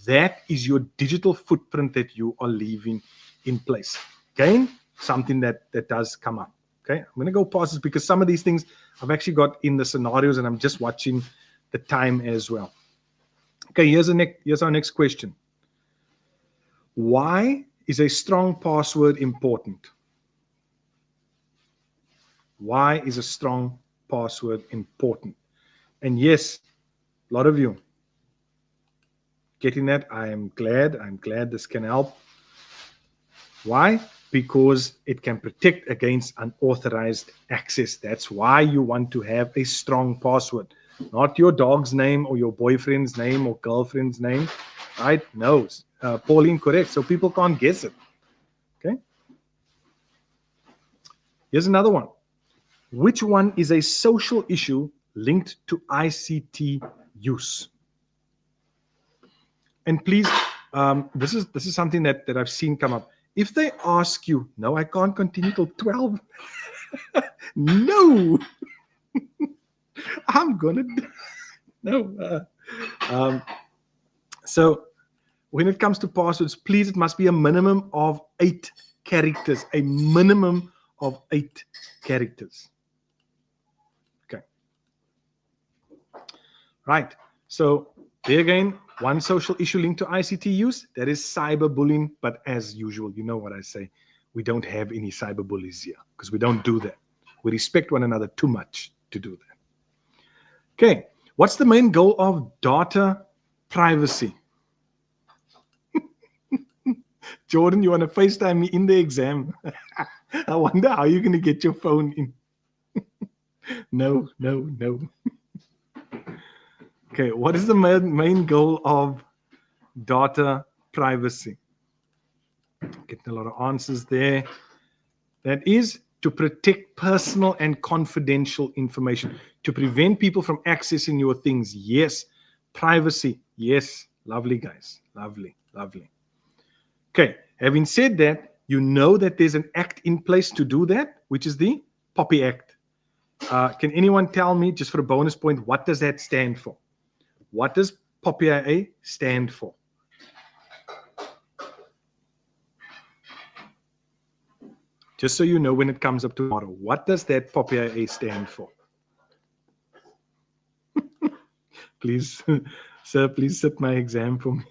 that is your digital footprint that you are leaving in place. Again, something that does come up. Okay, I'm going to go past this because some of these things I've actually got in the scenarios and I'm just watching the time as well. Okay, here's our next question. Why is a strong password important? Why is a strong password important? And yes, a lot of you getting that. I'm glad this can help. Why? Because it can protect against unauthorized access. That's why you want to have a strong password, not your dog's name or your boyfriend's name or girlfriend's name, right? No, Pauline, correct. So people can't guess it. Okay. Here's another one. Which one is a social issue linked to ICT use? And please, this is something that I've seen come up. If they ask you, no, I can't continue till 12. No, I'm gonna no. So when it comes to passwords, please, it must be a minimum of 8 characters. A minimum of 8 characters. Okay. Right. So there again, one social issue linked to ICT use, that is cyberbullying. But as usual, you know what I say, we don't have any cyberbullies here because we don't do that. We respect one another too much to do that. Okay. What's the main goal of data privacy? Jordan, you want to FaceTime me in the exam? I wonder how you're going to get your phone in. No, no, no. Okay, what is the main goal of data privacy? Getting a lot of answers there. That is to protect personal and confidential information, to prevent people from accessing your things. Yes. Privacy. Yes. Lovely, guys. Lovely, lovely. Okay, having said that, you know that there's an act in place to do that, which is the POPI Act. Can anyone tell me, just for a bonus point, what does that stand for? What does POPI stand for? Just so you know when it comes up tomorrow, what does that POPI stand for? Please, sir, please sit my exam for me.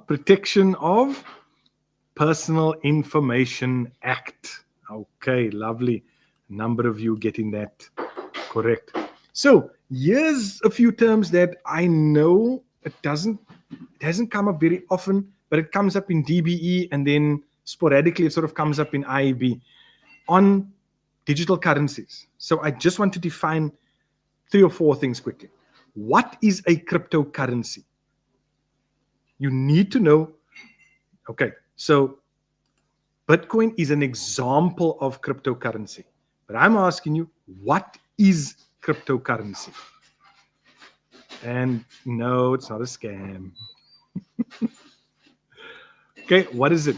Protection of Personal Information Act. Okay, lovely. A number of you getting that correct. So here's a few terms that I know it hasn't come up very often, but it comes up in DBE and then sporadically it sort of comes up in IEB on digital currencies. So I just want to define 3 or 4 things quickly. What is a cryptocurrency? You need to know. Okay, so Bitcoin is an example of cryptocurrency. But I'm asking you, what is cryptocurrency? And no, it's not a scam. Okay, what is it?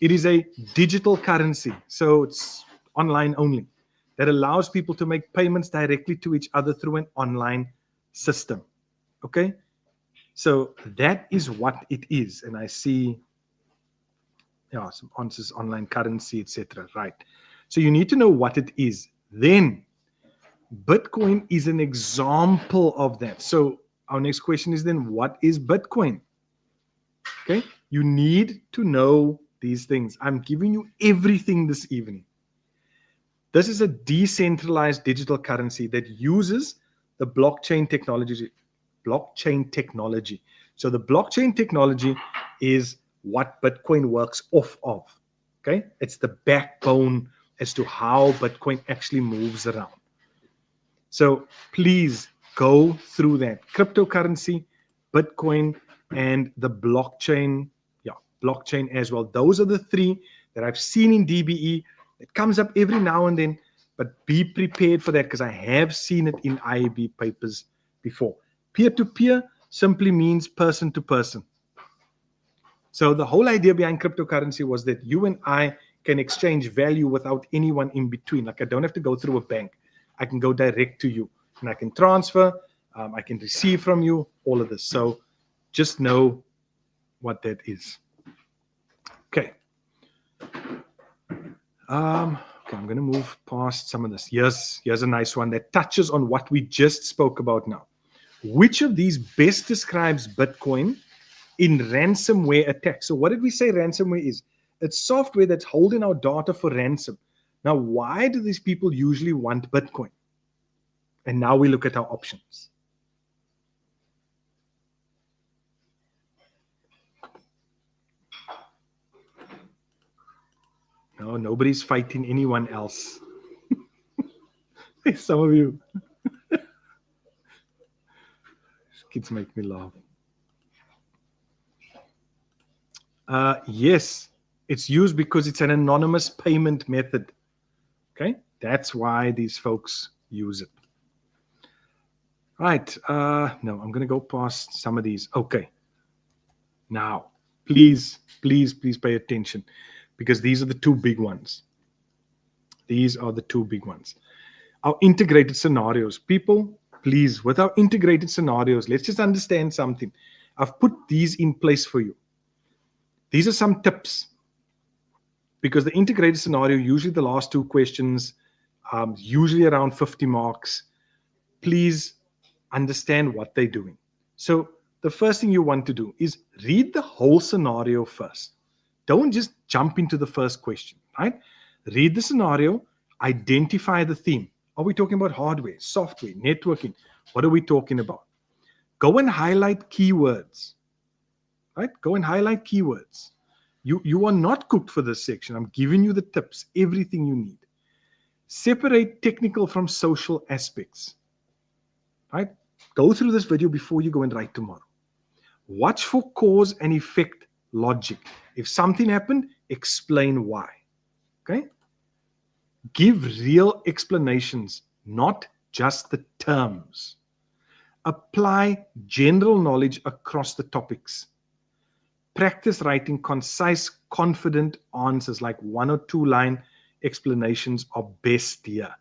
It is a digital currency. So it's online only that allows people to make payments directly to each other through an online system. Okay, so that is what it is. And I see some answers, online currency, etc. Right. So you need to know what it is. Then Bitcoin is an example of that. So our next question is then, what is Bitcoin? Okay, you need to know these things. I'm giving you everything this evening. This is a decentralized digital currency that uses the blockchain technology. So the blockchain technology is what Bitcoin works off of. Okay, it's the backbone as to how Bitcoin actually moves around. So please go through that. Cryptocurrency, Bitcoin, and the blockchain. Yeah, blockchain as well. Those are the 3 that I've seen in DBE. It comes up every now and then, but be prepared for that because I have seen it in IEB papers before. Peer-to-peer simply means person to person. So the whole idea behind cryptocurrency was that you and I can exchange value without anyone in between. Like I don't have to go through a bank. I can go direct to you and I can transfer, I can receive from you, all of this. So just know what that is. Okay. Okay, I'm going to move past some of this. Here's a nice one that touches on what we just spoke about now. Which of these best describes Bitcoin in ransomware attacks? So what did we say ransomware is? It's software that's holding our data for ransom. Now, why do these people usually want Bitcoin? And now we look at our options. No, nobody's fighting anyone else. Some of you kids make me laugh. Yes, it's used because it's an anonymous payment method. Okay, that's why these folks use it. Right. No, I'm going to go past some of these. Okay. Now, please, please, please pay attention because these are the two big ones. These are the two big ones. Our integrated scenarios. People, please, with our integrated scenarios, let's just understand something. I've put these in place for you. These are some tips because the integrated scenario, usually the last two questions, usually around 50 marks. Please understand what they're doing. So the first thing you want to do is read the whole scenario first. Don't just jump into the first question, right? Read the scenario, identify the theme. Are we talking about hardware, software, networking? What are we talking about? Go and highlight keywords, right? Go and highlight keywords. You are not cooked for this section. I'm giving you the tips, everything you need. Separate technical from social aspects, right? Go through this video before you go and write tomorrow. Watch for cause and effect logic. If something happened, explain why. Okay? Give real explanations, not just the terms. Apply general knowledge across the topics. Practice writing concise, confident answers, like 1 or 2 line explanations are best here.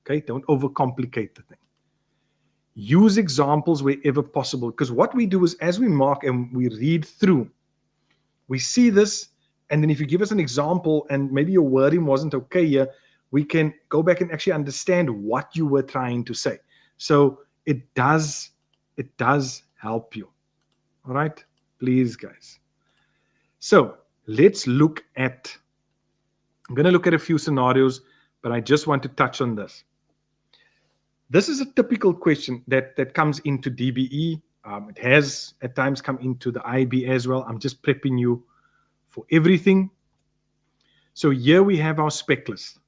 Okay? Don't overcomplicate the thing. Use examples wherever possible, because what we do is, as we mark and we read through, we see this, and then if you give us an example and maybe your wording wasn't okay here, we can go back and actually understand what you were trying to say. So it does help you. All right, please, guys. So let's look at, I'm going to look at a few scenarios, but I just want to touch on this. This is a typical question that comes into DBE. It has at times come into the IEB as well. I'm just prepping you for everything. So here we have our spec list.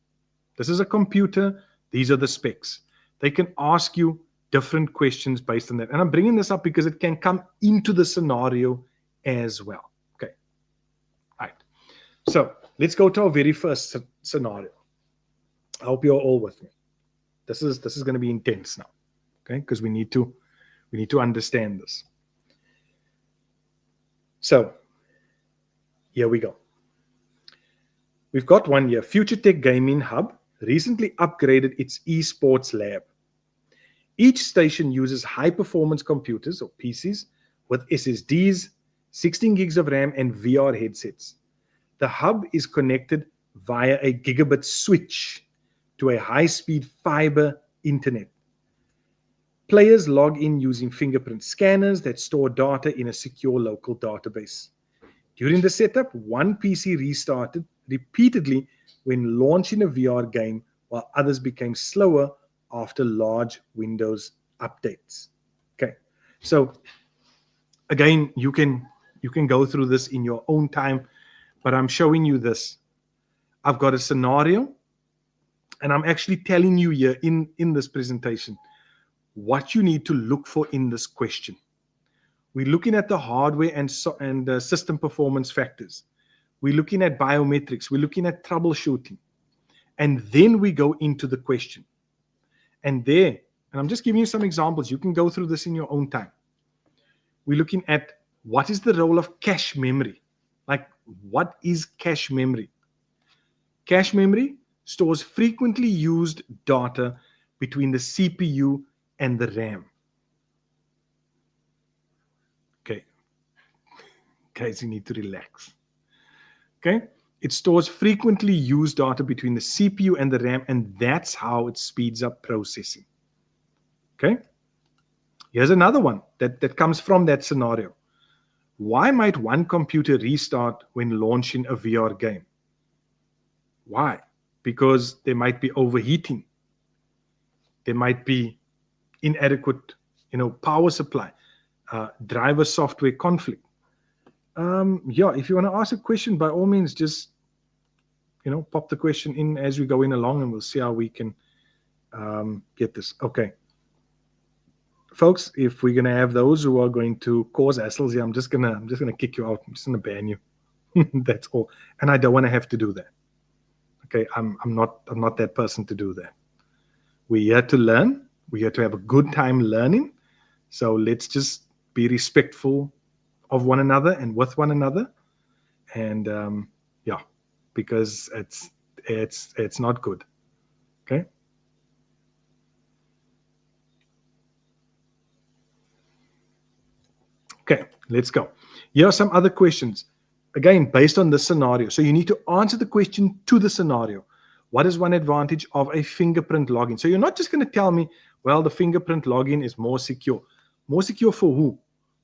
This is a computer. These are the specs. They can ask you different questions based on that. And I'm bringing this up because it can come into the scenario as well. Okay. All right. So let's go to our very first scenario. I hope you're all with me. This is going to be intense now, okay? Because we need to understand this. So here we go. We've got one here. Future Tech Gaming Hub recently upgraded its esports lab. Each station uses high-performance computers, or PCs, with SSDs, 16 gigs of RAM, and VR headsets. The hub is connected via a gigabit switch to a high-speed fiber internet. Players log in using fingerprint scanners that store data in a secure local database. During the setup, one PC restarted repeatedly when launching a VR game, while others became slower after large Windows updates. Okay, so again, you can go through this in your own time, but I'm showing you this. I've got a scenario, and I'm actually telling you here in this presentation what you need to look for in this question. We're looking at the hardware and the system performance factors. We're looking at biometrics. We're looking at troubleshooting. And then we go into the question. And I'm just giving you some examples. You can go through this in your own time. We're looking at what is the role of cache memory. Like, what is cache memory? Cache memory stores frequently used data between the CPU and the RAM. Okay. Guys, you need to relax. Okay. It stores frequently used data between the CPU and the RAM, and that's how it speeds up processing. Okay. Here's another one that comes from that scenario. Why might one computer restart when launching a VR game? Why? Because there might be overheating. There might be inadequate, power supply, driver software conflict. If you want to ask a question, by all means, just pop the question in as we go in along, and we'll see how we can get this. Okay, folks, if we're gonna have those who are going to cause hassles here, I'm just gonna kick you out. I'm just gonna ban you. That's all. And I don't want to have to do that. Okay, I'm not that person to do that. We're here to learn. We're here to have a good time learning. So let's just be respectful of one another and with one another. And yeah, because it's not good. Okay. Okay, let's go. Here are some other questions. Again, based on this scenario. So you need to answer the question to the scenario. What is one advantage of a fingerprint login? So you're not just going to tell me, well, the fingerprint login is more secure. More secure for who?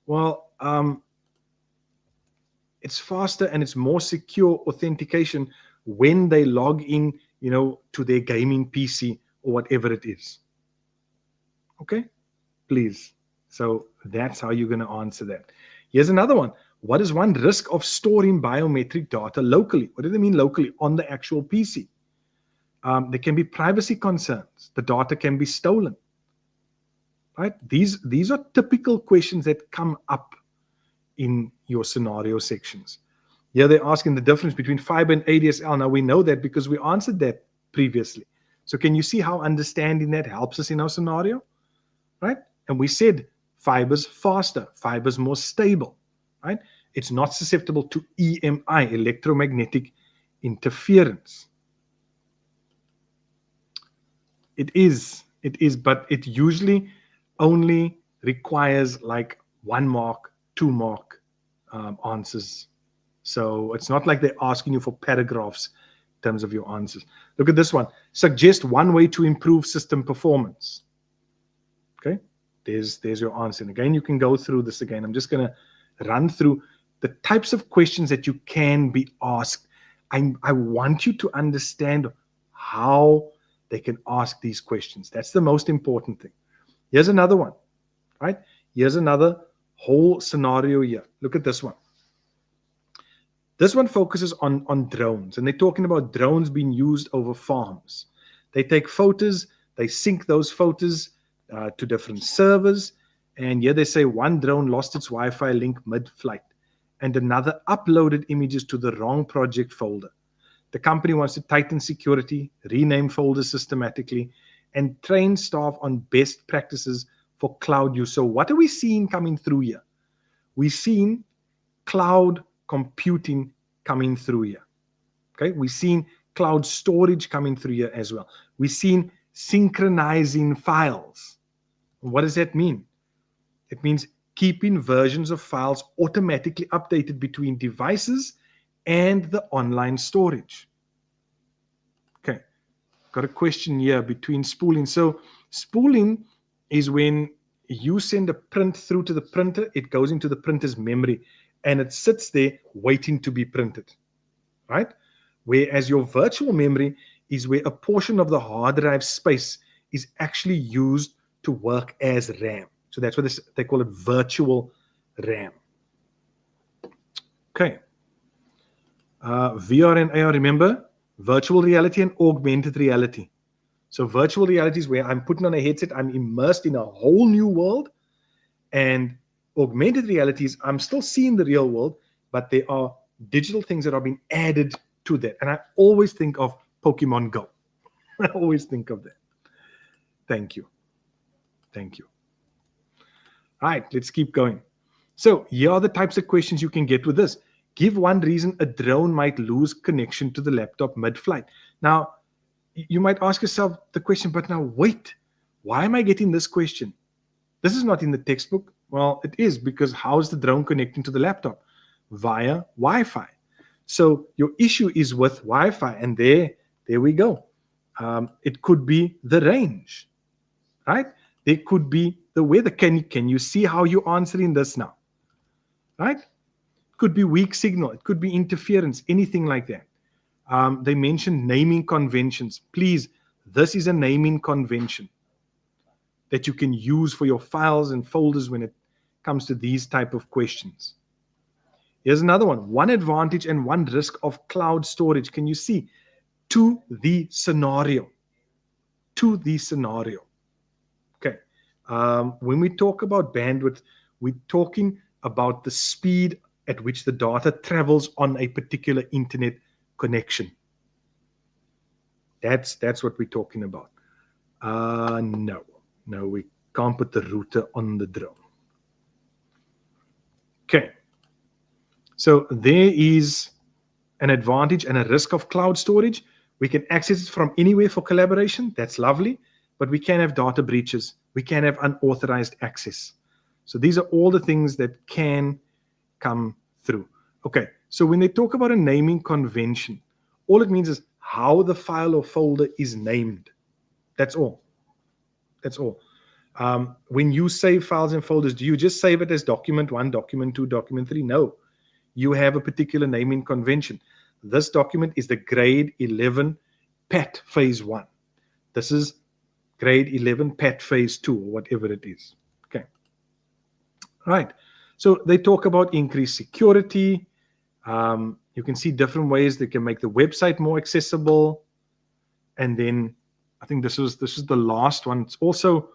Well, it's faster and it's more secure authentication when they log in, to their gaming PC or whatever it is. Okay, please. So that's how you're going to answer that. Here's another one. What is one risk of storing biometric data locally? What do they mean locally? On the actual PC. There can be privacy concerns. The data can be stolen. Right? These are typical questions that come up in your scenario sections. Here they're asking the difference between fiber and ADSL. Now we know that because we answered that previously. So can you see how understanding that helps us in our scenario? Right? And we said fiber's faster, fiber's more stable, right? It's not susceptible to EMI, electromagnetic interference. It is, but it usually only requires like 1 mark, 2 mark answers. So it's not like they're asking you for paragraphs in terms of your answers. Look at this one. Suggest one way to improve system performance. Okay, there's your answer. And again, you can go through this again. I'm just going to run through the types of questions that you can be asked. I want you to understand how they can ask these questions. That's the most important thing. Here's another one, right? Here's another whole scenario here. Look at this one. This one focuses on drones, and they're talking about drones being used over farms. They take photos, they sync those photos to different servers, and here they say one drone lost its Wi-Fi link mid-flight, and another uploaded images to the wrong project folder. The company wants to tighten security, rename folders systematically, and train staff on best practices for cloud use. So what are we seeing coming through here? We're seeing cloud computing coming through here. Okay, we're seeing cloud storage coming through here as well. We're seeing synchronizing files. What does that mean? It means keeping versions of files automatically updated between devices and the online storage. Okay, got a question here between spooling. So spooling is when you send a print through to the printer, it goes into the printer's memory, and it sits there waiting to be printed, right? Whereas your virtual memory is where a portion of the hard drive space is actually used to work as RAM. So that's what they call it, virtual RAM. Okay. VR and AR, remember, virtual reality and augmented reality. So virtual reality is where I'm putting on a headset, I'm immersed in a whole new world, and augmented reality is I'm still seeing the real world, but there are digital things that are being added to that. And I always think of Pokemon Go. I always think of that. Thank you. Thank you. All right, let's keep going. So here are the types of questions you can get with this. Give one reason a drone might lose connection to the laptop mid-flight. Now, you might ask yourself the question, but now wait, why am I getting this question? This is not in the textbook. Well, it is, because how's the drone connecting to the laptop? Via Wi-Fi. So your issue is with Wi-Fi, and there we go. It could be the range, right? There could be the weather. Can you see how you're answering this now? Right? Could be weak signal. It could be interference, anything like that. They mentioned naming conventions. Please, this is a naming convention that you can use for your files and folders when it comes to these type of questions. Here's another one. One advantage and one risk of cloud storage. Can you see? to the scenario. To the scenario. Okay. When we talk about bandwidth, we're talking about the speed at which the data travels on a particular internet connection. That's what we're talking about. No, we can't put the router on the drone. Okay. So there is an advantage and a risk of cloud storage. We can access it from anywhere for collaboration. That's lovely. But we can have data breaches. We can have unauthorized access. So these are all the things that can come through. Okay. So when they talk about a naming convention, all it means is how the file or folder is named. That's all. That's all. When you save files and folders, do you just save it as document 1, document 2, document 3? No. You have a particular naming convention. This document is the grade 11 PAT phase 1. This is grade 11 PAT phase 2, or whatever it is. Okay. Right. So they talk about increased security. You can see different ways they can make the website more accessible. And then I think this is the last one. It's also,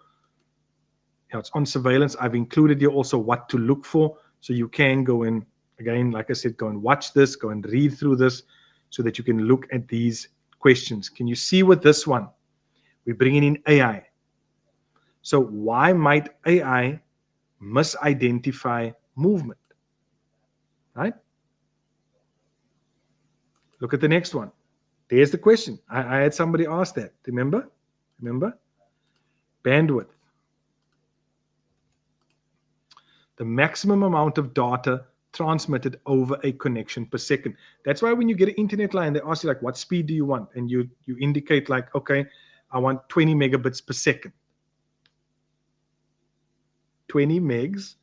it's on surveillance. I've included here also what to look for. So you can go in, again, like I said, go and watch this, go and read through this so that you can look at these questions. Can you see with this one? We're bringing in AI. So why might AI misidentify movement? Right? Look at the next one. There's the question. I had somebody ask that. Remember? Bandwidth. The maximum amount of data transmitted over a connection per second. That's why when you get an internet line, they ask you like, what speed do you want? And you indicate like, okay, I want 20 megabits per second. 20 megs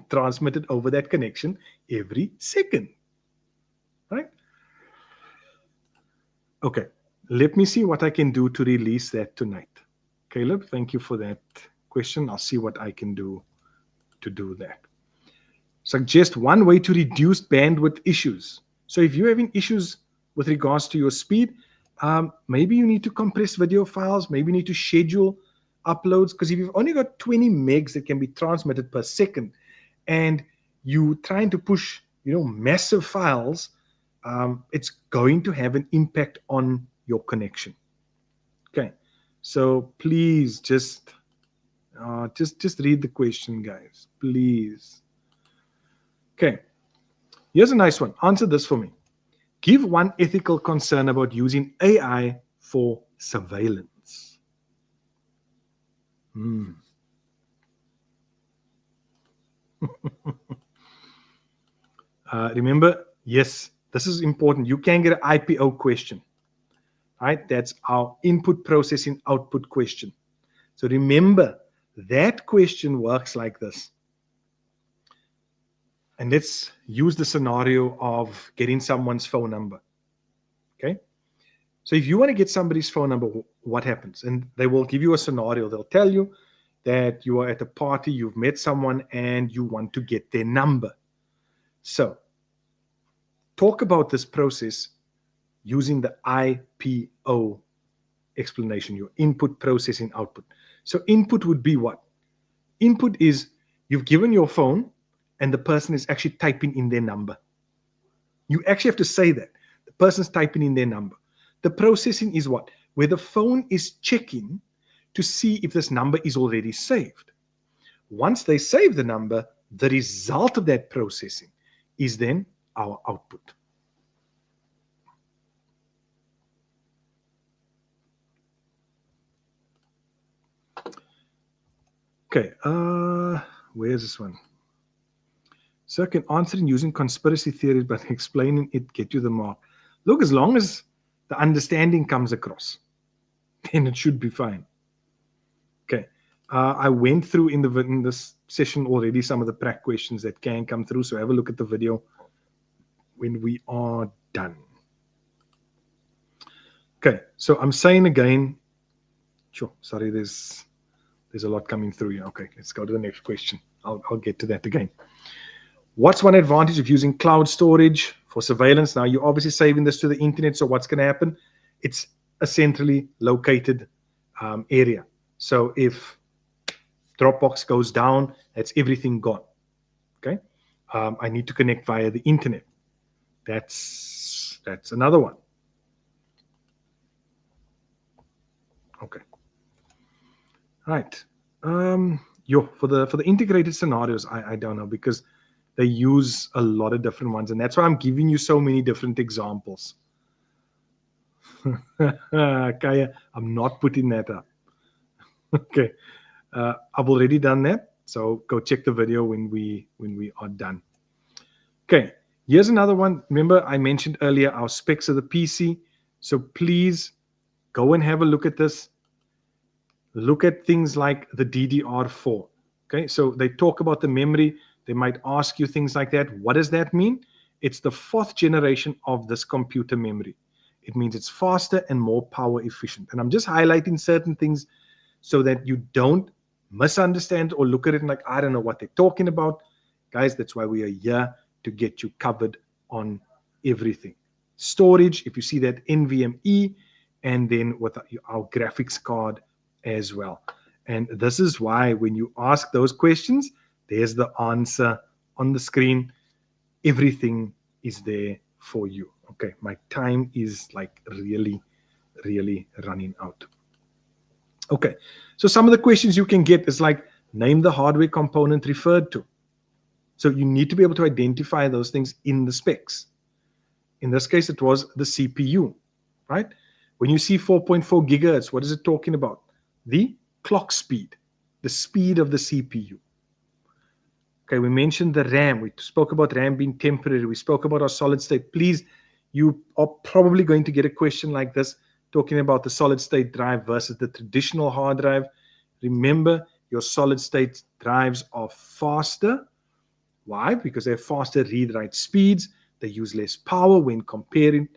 transmitted over that connection every second. Right? Okay. Let me see what I can do to release that tonight. Caleb, thank you for that question. I'll see what I can do to do that. Suggest one way to reduce bandwidth issues. So if you're having issues with regards to your speed, maybe you need to compress video files, maybe you need to schedule uploads, because if you've only got 20 megs that can be transmitted per second and you trying to push massive files, it's going to have an impact on your connection. Okay, so please just read the question, guys, please. Okay, here's a nice one. Answer this for me. Give one ethical concern about using AI for surveillance. Remember, yes, this is important. You can get an IPO question, right? That's our input processing output question. So remember, that question works like this. And let's use the scenario of getting someone's phone number. Okay. So if you want to get somebody's phone number, what happens? And they will give you a scenario. They'll tell you that you are at a party, you've met someone, and you want to get their number. So talk about this process using the IPO explanation, your input, processing, output. So input would be what? Input is you've given your phone and the person is actually typing in their number. You actually have to say that. The person's typing in their number. The processing is what? Where the phone is checking to see if this number is already saved. Once they save the number, the result of that processing is then our output. Okay, where's this one? So can answering using conspiracy theories, but explaining it get you the mark. Look, as long as the understanding comes across, then it should be fine. Okay, I went through in this session already some of the prac questions that can come through. So have a look at the video when we are done. Okay, so I'm saying again, sure, sorry, there's a lot coming through here. Okay, let's go to the next question. I'll get to that again. What's one advantage of using cloud storage for surveillance? Now, you're obviously saving this to the internet, so what's going to happen? It's a centrally located area. So if Dropbox goes down, that's everything gone. Okay. I need to connect via the internet. That's another one. Okay. Right. For the integrated scenarios, I don't know, because they use a lot of different ones, and that's why I'm giving you so many different examples. Kaya, I'm not putting that up. Okay. I've already done that, so go check the video when we are done. Okay. Here's another one. Remember, I mentioned earlier our specs of the PC. So please go and have a look at this. Look at things like the DDR4. Okay, so they talk about the memory. They might ask you things like that. What does that mean? It's the fourth generation of this computer memory. It means it's faster and more power efficient. And I'm just highlighting certain things so that you don't misunderstand or look at it and like, I don't know what they're talking about. Guys, that's why we are here, to get you covered on everything. Storage, if you see that NVMe, and then with our graphics card as well. And this is why when you ask those questions, there's the answer on the screen. Everything is there for you. Okay, my time is like really, really running out. Okay, so some of the questions you can get is like, name the hardware component referred to. So you need to be able to identify those things in the specs. In this case, it was the CPU, right? When you see 4.4 gigahertz, what is it talking about? The clock speed, the speed of the CPU. Okay, we mentioned the RAM. We spoke about RAM being temporary. We spoke about our solid state. Please, you are probably going to get a question like this, talking about the solid state drive versus the traditional hard drive. Remember, your solid state drives are faster. Why? Because they have faster read-write speeds. They use less power when comparing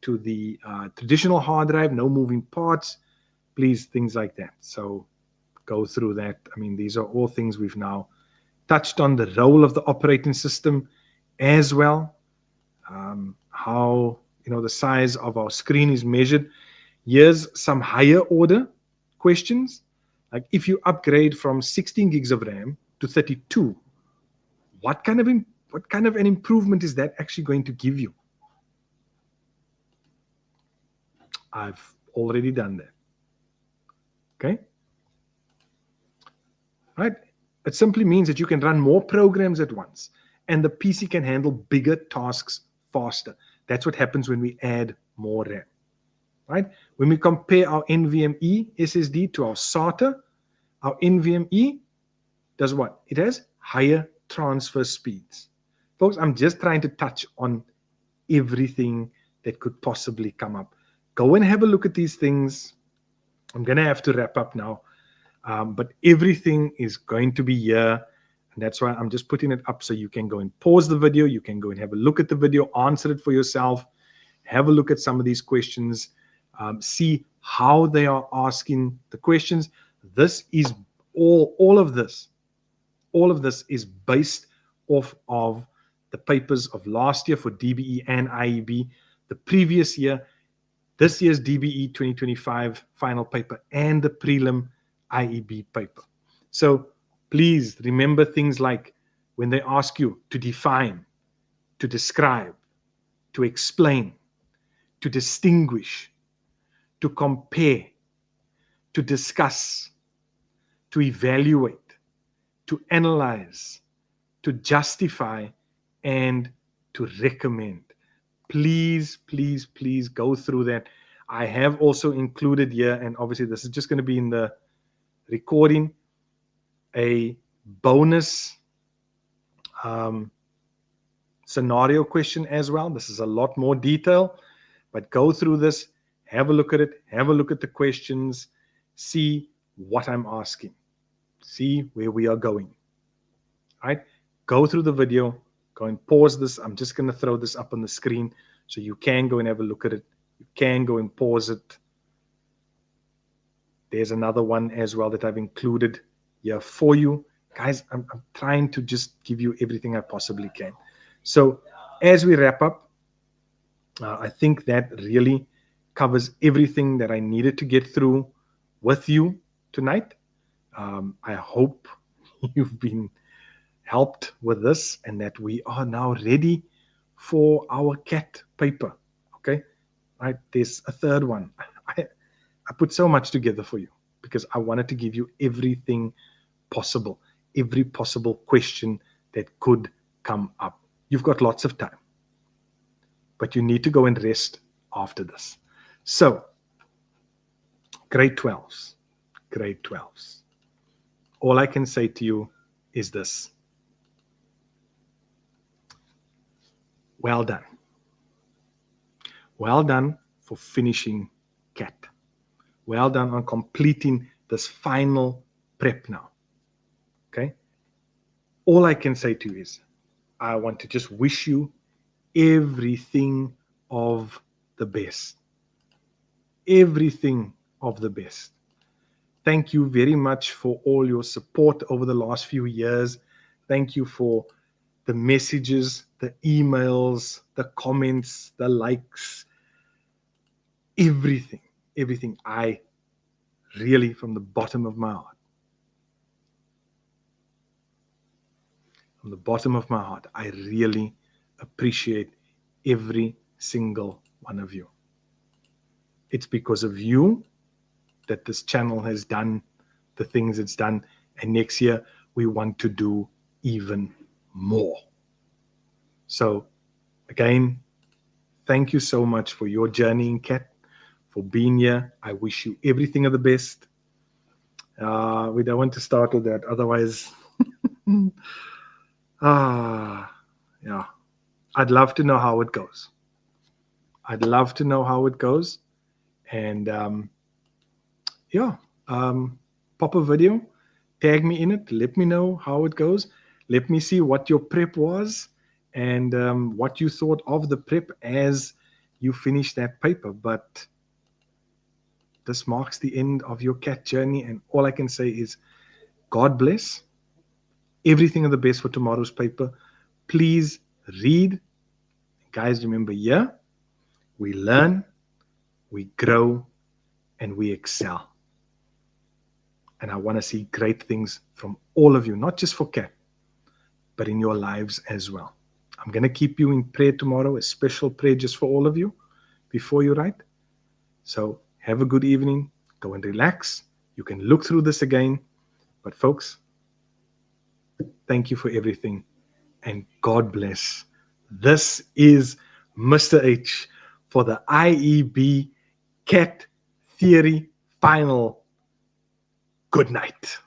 to the traditional hard drive. No moving parts. Please, things like that. So go through that. I mean, these are all things we've now touched on. The role of the operating system as well. How the size of our screen is measured. Here's some higher order questions. Like if you upgrade from 16 gigs of RAM to 32, what kind of an improvement is that actually going to give you? I've already done that. Okay. Right. It simply means that you can run more programs at once and the PC can handle bigger tasks faster. That's what happens when we add more RAM. Right? When we compare our NVMe SSD to our SATA, our NVMe does what? It has higher transfer speeds. Folks, I'm just trying to touch on everything that could possibly come up. Go and have a look at these things. I'm going to have to wrap up now. But everything is going to be here. And that's why I'm just putting it up so you can go and pause the video. You can go and have a look at the video, answer it for yourself, have a look at some of these questions, see how they are asking the questions. This is all of this is based off of the papers of last year for DBE and IEB, the previous year, this year's DBE 2025 final paper, and the prelim IEB paper. So please remember things like when they ask you to define, to describe, to explain, to distinguish, to compare, to discuss, to evaluate, to analyze, to justify, and to recommend. Please, please, please go through that. I have also included here, and obviously this is just going to be in the recording, a bonus scenario question as well. This is a lot more detail, but go through this, have a look at it, have a look at the questions, see what I'm asking, see where we are going. All right, go through the video, go and pause this. I'm just going to throw this up on the screen so you can go and have a look at it. You can go and pause it. There's another one as well that I've included here for you. Guys, I'm trying to just give you everything I possibly can. So as we wrap up, I think that really covers everything that I needed to get through with you tonight. I hope you've been helped with this and that we are now ready for our cat paper. Okay, right? There's a third one. I, I put so much together for you because I wanted to give you everything possible, every possible question that could come up. You've got lots of time, but you need to go and rest after this. So, grade 12s, grade 12s. All I can say to you is this: well done. Well done for finishing CAT. Well done on completing this final prep now. Okay? All I can say to you is I want to just wish you everything of the best. Everything of the best. Thank you very much for all your support over the last few years. Thank you for the messages, the emails, the comments, the likes, everything. Everything. I really, from the bottom of my heart, I really appreciate every single one of you. It's because of you that this channel has done the things it's done. And next year, we want to do even more. So, again, thank you so much for your journey in CAT, for being here. I wish you everything of the best. We don't want to start with that. Otherwise, yeah. I'd love to know how it goes. I'd love to know how it goes. And yeah, pop a video, tag me in it, let me know how it goes. Let me see what your prep was and what you thought of the prep as you finish that paper. But this marks the end of your CAT journey. And all I can say is God bless. Everything of the best for tomorrow's paper. Please read. Guys, remember, yeah, we learn, we grow, and we excel. And I want to see great things from all of you, not just for CAT, but in your lives as well. I'm going to keep you in prayer tomorrow, a special prayer just for all of you before you write. So have a good evening. Go and relax. You can look through this again. But folks, thank you for everything. And God bless. This is Mr. H for the IEB CAT Theory Final. Good night.